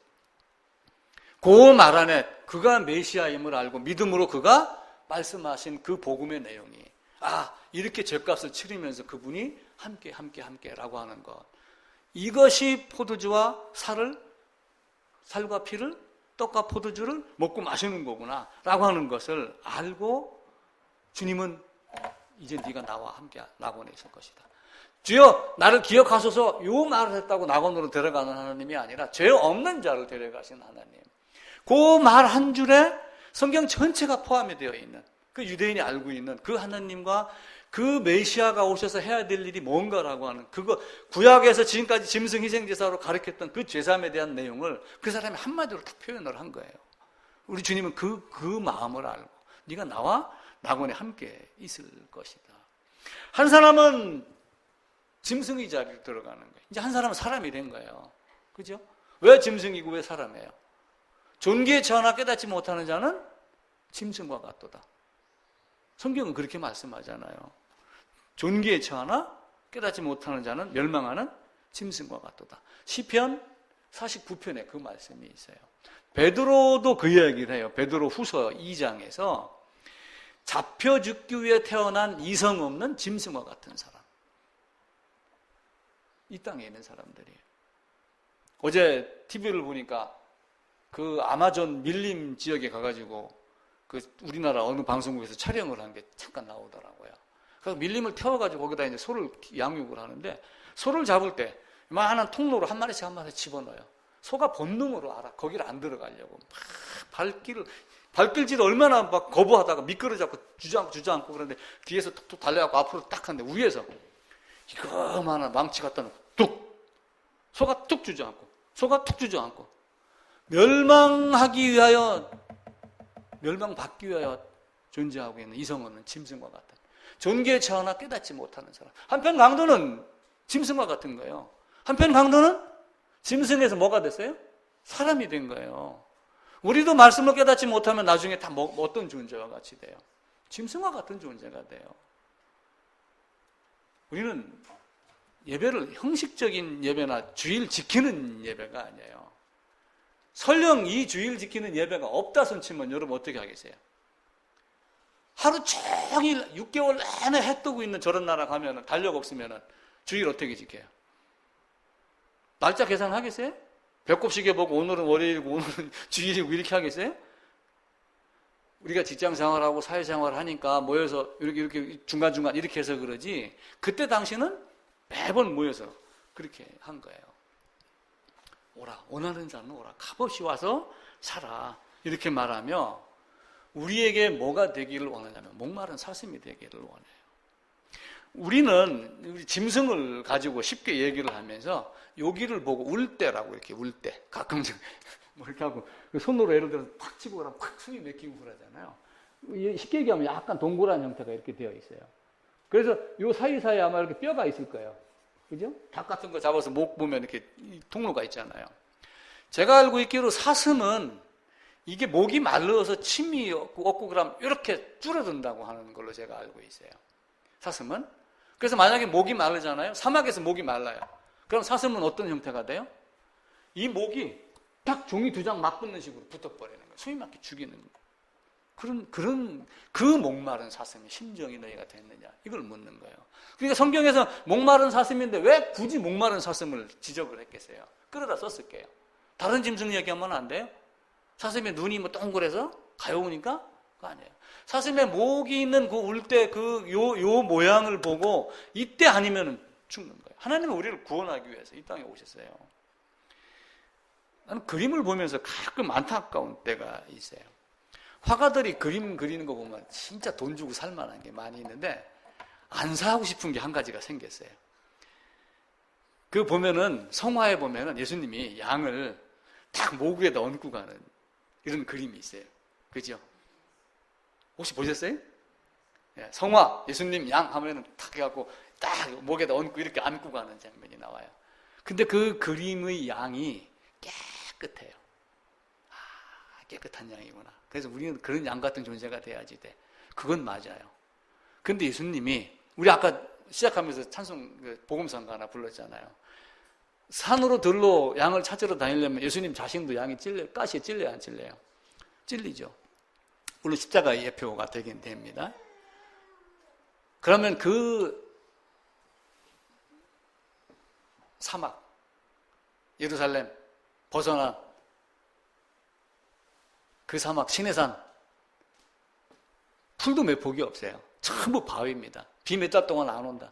그 말 안에 그가 메시아임을 알고 믿음으로 그가 말씀하신 그 복음의 내용이 이렇게 죗값을 치르면서 그분이 함께라고 하는 것. 이것이 포도주와 살과 피를 떡과 포도주를 먹고 마시는 거구나 라고 하는 것을 알고 주님은 이제 네가 나와 함께 낙원에 있을 것이다. 주여 나를 기억하소서 요 말을 했다고 낙원으로 데려가는 하나님이 아니라 죄 없는 자를 데려가신 하나님. 그 말 한 줄에 성경 전체가 포함이 되어 있는 그 유대인이 알고 있는 그 하나님과 그 메시아가 오셔서 해야 될 일이 뭔가라고 하는 그거 구약에서 지금까지 짐승 희생제사로 가르쳤던 그 제사함에 대한 내용을 그 사람이 한마디로 딱 표현을 한 거예요. 우리 주님은 그 마음을 알고 네가 나와 낙원에 함께 있을 것이다. 한 사람은 짐승의 자리로 들어가는 거예요. 이제 한 사람은 사람이 된 거예요. 그죠? 왜 짐승이고 왜 사람이에요? 존귀의 처하나 깨닫지 못하는 자는 짐승과 같도다. 성경은 그렇게 말씀하잖아요. 존귀에 처하나 깨닫지 못하는 자는 멸망하는 짐승과 같도다. 시편 49편에 그 말씀이 있어요. 베드로도 그 이야기를 해요. 베드로 후서 2장에서 잡혀 죽기 위해 태어난 이성 없는 짐승과 같은 사람. 이 땅에 있는 사람들이에요. 어제 TV를 보니까 그 아마존 밀림 지역에 가가지고 그 우리나라 어느 방송국에서 촬영을 한 게 잠깐 나오더라고요. 그래서 밀림을 태워가지고 거기다 이제 소를 양육을 하는데 소를 잡을 때 많은 통로로 한 마리씩 한 마리씩 집어넣어요. 소가 본능으로 알아. 거기를 안 들어가려고 막 발길질을 얼마나 막 거부하다가 미끄러져갖고 주저앉고 그러는데 뒤에서 툭툭 달려갖고 앞으로 딱 하는데 위에서 이거만한 망치 갖다 놓고 뚝! 소가 뚝 주저앉고 멸망받기 위하여 존재하고 있는 이성 없는 짐승과 같은 존귀의 차원나 깨닫지 못하는 사람. 한편 강도는 짐승과 같은 거예요. 한편 강도는 짐승에서 뭐가 됐어요? 사람이 된 거예요. 우리도 말씀을 깨닫지 못하면 나중에 다 어떤 존재와 같이 돼요? 짐승과 같은 존재가 돼요. 우리는 예배를 형식적인 예배나 주일 지키는 예배가 아니에요. 설령 이 주일 지키는 예배가 없다 손치면 여러분 어떻게 하겠어요? 하루 종일 6개월 내내 해 뜨고 있는 저런 나라 가면 달력 없으면 주일 어떻게 지켜요? 날짜 계산하겠어요? 배꼽 시계 보고 오늘은 월요일이고 오늘은 주일이고 이렇게 하겠어요? 우리가 직장 생활하고 사회 생활을 하니까 모여서 이렇게 중간중간 이렇게 해서 그러지 그때 당시는 매번 모여서 그렇게 한 거예요. 오라, 원하는 자는 오라. 값없이 와서 살아. 이렇게 말하며 우리에게 뭐가 되기를 원하냐면 목마른 사슴이 되기를 원해요. 우리 짐승을 가지고 쉽게 얘기를 하면서 여기를 보고 울 때라고 이렇게 울 때 가끔 뭐 이렇게 하고 손으로 예를 들어서 팍 치고 그러면 팍 숨이 막히고 그러잖아요. 쉽게 얘기하면 약간 동그란 형태가 이렇게 되어 있어요. 그래서 요 사이사이에 아마 이렇게 뼈가 있을 거예요. 그죠? 닭 같은 거 잡아서 목 보면 이렇게 통로가 있잖아요. 제가 알고 있기로 사슴은 이게 목이 말라서 침이 없고 그러면 이렇게 줄어든다고 하는 걸로 제가 알고 있어요. 사슴은. 그래서 만약에 목이 마르잖아요. 사막에서 목이 말라요. 그럼 사슴은 어떤 형태가 돼요? 이 목이 딱 종이 2장 맞붙는 식으로 붙어버리는 거예요. 숨이 막히 죽이는 거예요. 그 목마른 사슴의 심정이 너희가 됐느냐 이걸 묻는 거예요. 그러니까 성경에서 목마른 사슴인데 왜 굳이 목마른 사슴을 지적을 했겠어요? 끌어다 썼을게요. 다른 짐승 얘기하면 안 돼요? 사슴의 눈이 뭐 동그래서 가여우니까? 그거 아니에요. 사슴의 목이 있는 그 울 때 요 모양을 보고 이때 아니면 죽는 거예요. 하나님은 우리를 구원하기 위해서 이 땅에 오셨어요. 나는 그림을 보면서 가끔 안타까운 때가 있어요. 화가들이 그림 그리는 거 보면 진짜 돈 주고 살 만한 게 많이 있는데 안 사고 싶은 게 한 가지가 생겼어요. 그 보면은 성화에 보면은 예수님이 양을 딱 목 위에다 얹고 가는 이런 그림이 있어요. 그죠? 혹시 보셨어요? 예, 성화 예수님 양 하면은 탁 해갖고 딱 목에다 얹고 이렇게 안고 가는 장면이 나와요. 근데 그 그림의 양이 깨끗해요. 깨끗한 양이구나. 그래서 우리는 그런 양 같은 존재가 돼야지 돼. 그건 맞아요. 근데 예수님이 우리 아까 시작하면서 찬송 복음성가 하나 불렀잖아요. 산으로 들로 양을 찾으러 다니려면 예수님 자신도 양이 가시에 찔려요, 안 찔려요? 찔리죠. 물론 십자가의 예표가 되긴 됩니다. 그러면 그 사막, 예루살렘 벗어난 그 사막, 시내산 풀도 몇 폭이 없어요. 전부 바위입니다. 비 몇 달 동안 안 온다.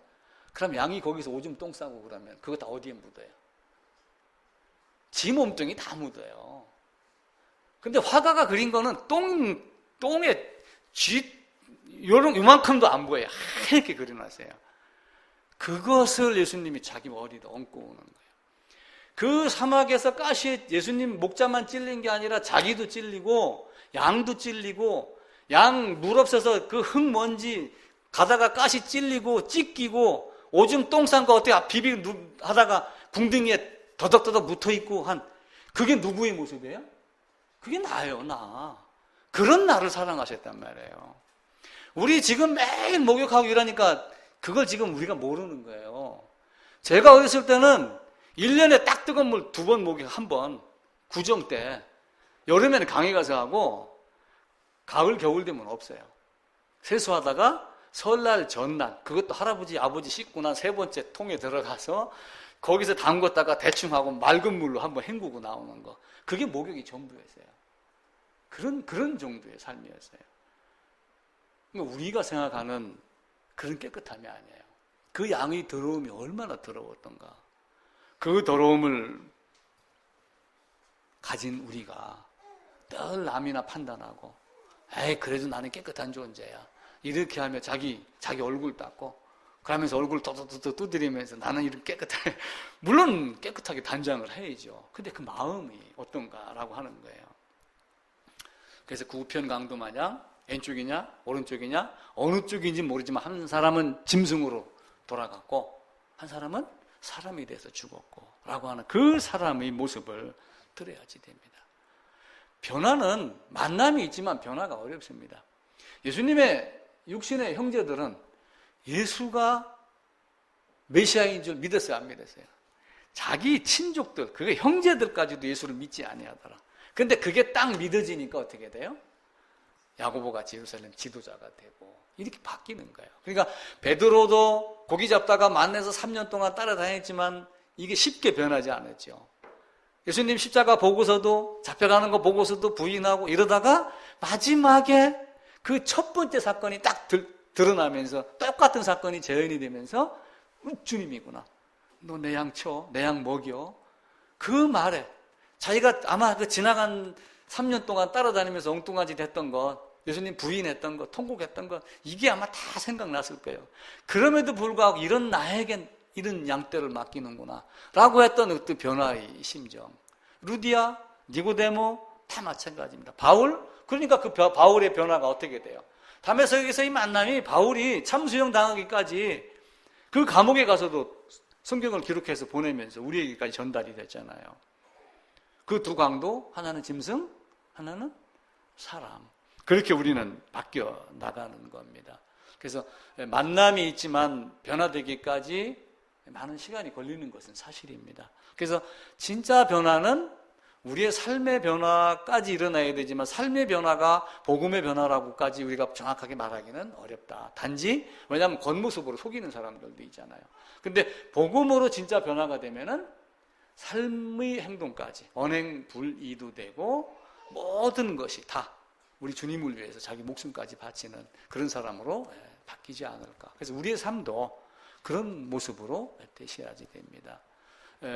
그럼 양이 거기서 오줌 똥 싸고 그러면 그거 다 어디에 묻어요? 지 몸뚱이 다 묻어요. 근데 화가가 그린 거는 똥에 요만큼도 안 보여요. 이렇게 그려놨어요. 그것을 예수님이 자기 머리에 얹고 오는 거예요. 그 사막에서 가시에 예수님 목자만 찔린 게 아니라 자기도 찔리고 양도 찔리고 양 물 없어서 그 흙먼지 가다가 가시 찔리고 찢기고 오줌 똥 싼 거 어떻게 비비 하다가 궁둥이에 더덕더덕 묻어있고 한 그게 누구의 모습이에요? 그게 나예요, 나. 그런 나를 사랑하셨단 말이에요. 우리 지금 매일 목욕하고 이러니까 그걸 지금 우리가 모르는 거예요. 제가 어렸을 때는 1년에 딱 뜨거운 물 2번 목욕 1번, 구정 때. 여름에는 강에 가서 하고, 가을, 겨울 되면 없어요. 세수하다가 설날 전날, 그것도 할아버지, 아버지 씻고 난 3번째 통에 들어가서 거기서 담궜다가 대충 하고 맑은 물로 한번 헹구고 나오는 거. 그게 목욕이 전부였어요. 그런 정도의 삶이었어요. 그러니까 우리가 생각하는 그런 깨끗함이 아니에요. 그 양의 더러움이 얼마나 더러웠던가. 그 더러움을 가진 우리가 늘 남이나 판단하고, 에이, 그래도 나는 깨끗한 존재야. 이렇게 하며 자기 얼굴 닦고, 그러면서 얼굴 도도도도 두드리면서 나는 이렇게 깨끗하게, 물론 깨끗하게 단장을 해야죠. 근데 그 마음이 어떤가라고 하는 거예요. 그래서 구편 강도 마냥 왼쪽이냐 오른쪽이냐 어느 쪽인지 모르지만 한 사람은 짐승으로 돌아갔고 한 사람은 사람이 돼서 죽었고 라고 하는 그 사람의 모습을 들어야지 됩니다. 변화는 만남이 있지만 변화가 어렵습니다. 예수님의 육신의 형제들은 예수가 메시아인 줄 믿었어요, 안 믿었어요? 자기 친족들, 그게 형제들까지도 예수를 믿지 아니하더라. 근데 그게 딱 믿어지니까 어떻게 돼요? 야고보같이 예루살렘 지도자가 되고 이렇게 바뀌는 거예요. 그러니까 베드로도 고기 잡다가 만나서 3년 동안 따라다녔지만 이게 쉽게 변하지 않았죠. 예수님 십자가 보고서도 잡혀가는 거 보고서도 부인하고 이러다가 마지막에 그 첫 번째 사건이 딱 드러나면서 똑같은 사건이 재현이 되면서 주님이구나. 너 내 양 쳐, 내 양 먹여. 그 말에 자기가 아마 그 지나간 3년 동안 따라다니면서 엉뚱한짓 했던 것, 예수님 부인했던 것, 통곡했던 것, 이게 아마 다 생각났을 거예요. 그럼에도 불구하고 이런 나에겐 이런 양떼를 맡기는구나 라고 했던 그 변화의 심정. 루디아, 니고데모 다 마찬가지입니다. 바울, 그러니까 그 바울의 변화가 어떻게 돼요? 다메섹에서의 만남이 바울이 참수형 당하기까지 그 감옥에 가서도 성경을 기록해서 보내면서 우리에게까지 전달이 됐잖아요. 그 두 강도, 하나는 짐승, 하나는 사람. 그렇게 우리는 바뀌어 나가는 겁니다. 그래서 만남이 있지만 변화되기까지 많은 시간이 걸리는 것은 사실입니다. 그래서 진짜 변화는 우리의 삶의 변화까지 일어나야 되지만 삶의 변화가 복음의 변화라고까지 우리가 정확하게 말하기는 어렵다. 단지 왜냐하면 겉모습으로 속이는 사람들도 있잖아요. 근데 복음으로 진짜 변화가 되면은 삶의 행동까지 언행불이도 되고 모든 것이 다 우리 주님을 위해서 자기 목숨까지 바치는 그런 사람으로 바뀌지 않을까. 그래서 우리의 삶도 그런 모습으로 되셔야지 됩니다.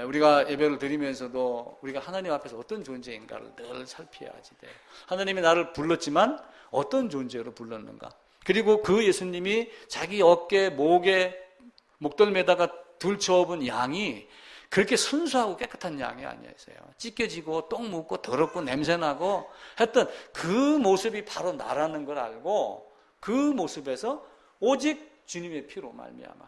우리가 예배를 드리면서도 우리가 하나님 앞에서 어떤 존재인가를 늘 살펴야지 돼요. 하나님이 나를 불렀지만 어떤 존재로 불렀는가. 그리고 그 예수님이 자기 어깨, 목에 목덜매다가 들쳐업은 양이 그렇게 순수하고 깨끗한 양이 아니었어요. 찢겨지고 똥 묻고 더럽고 냄새나고 했던 그 모습이 바로 나라는 걸 알고 그 모습에서 오직 주님의 피로 말미암아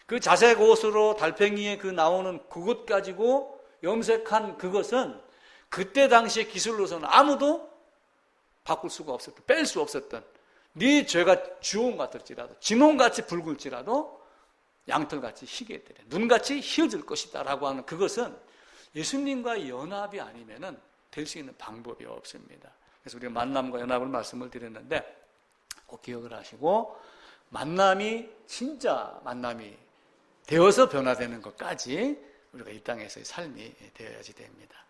그 자색 옷으로 달팽이에 그 나오는 그것 가지고 염색한 그것은 그때 당시의 기술로서는 아무도 바꿀 수가 없었던, 뺄 수 없었던 네 죄가 주홍 같을지라도 진홍같이 붉을지라도 양털같이 희게 되래 눈같이 희어질 것이다 라고 하는 그것은 예수님과의 연합이 아니면은 될 수 있는 방법이 없습니다. 그래서 우리가 만남과 연합을 말씀을 드렸는데 꼭 기억을 하시고 만남이 진짜 만남이 되어서 변화되는 것까지 우리가 이 땅에서의 삶이 되어야지 됩니다.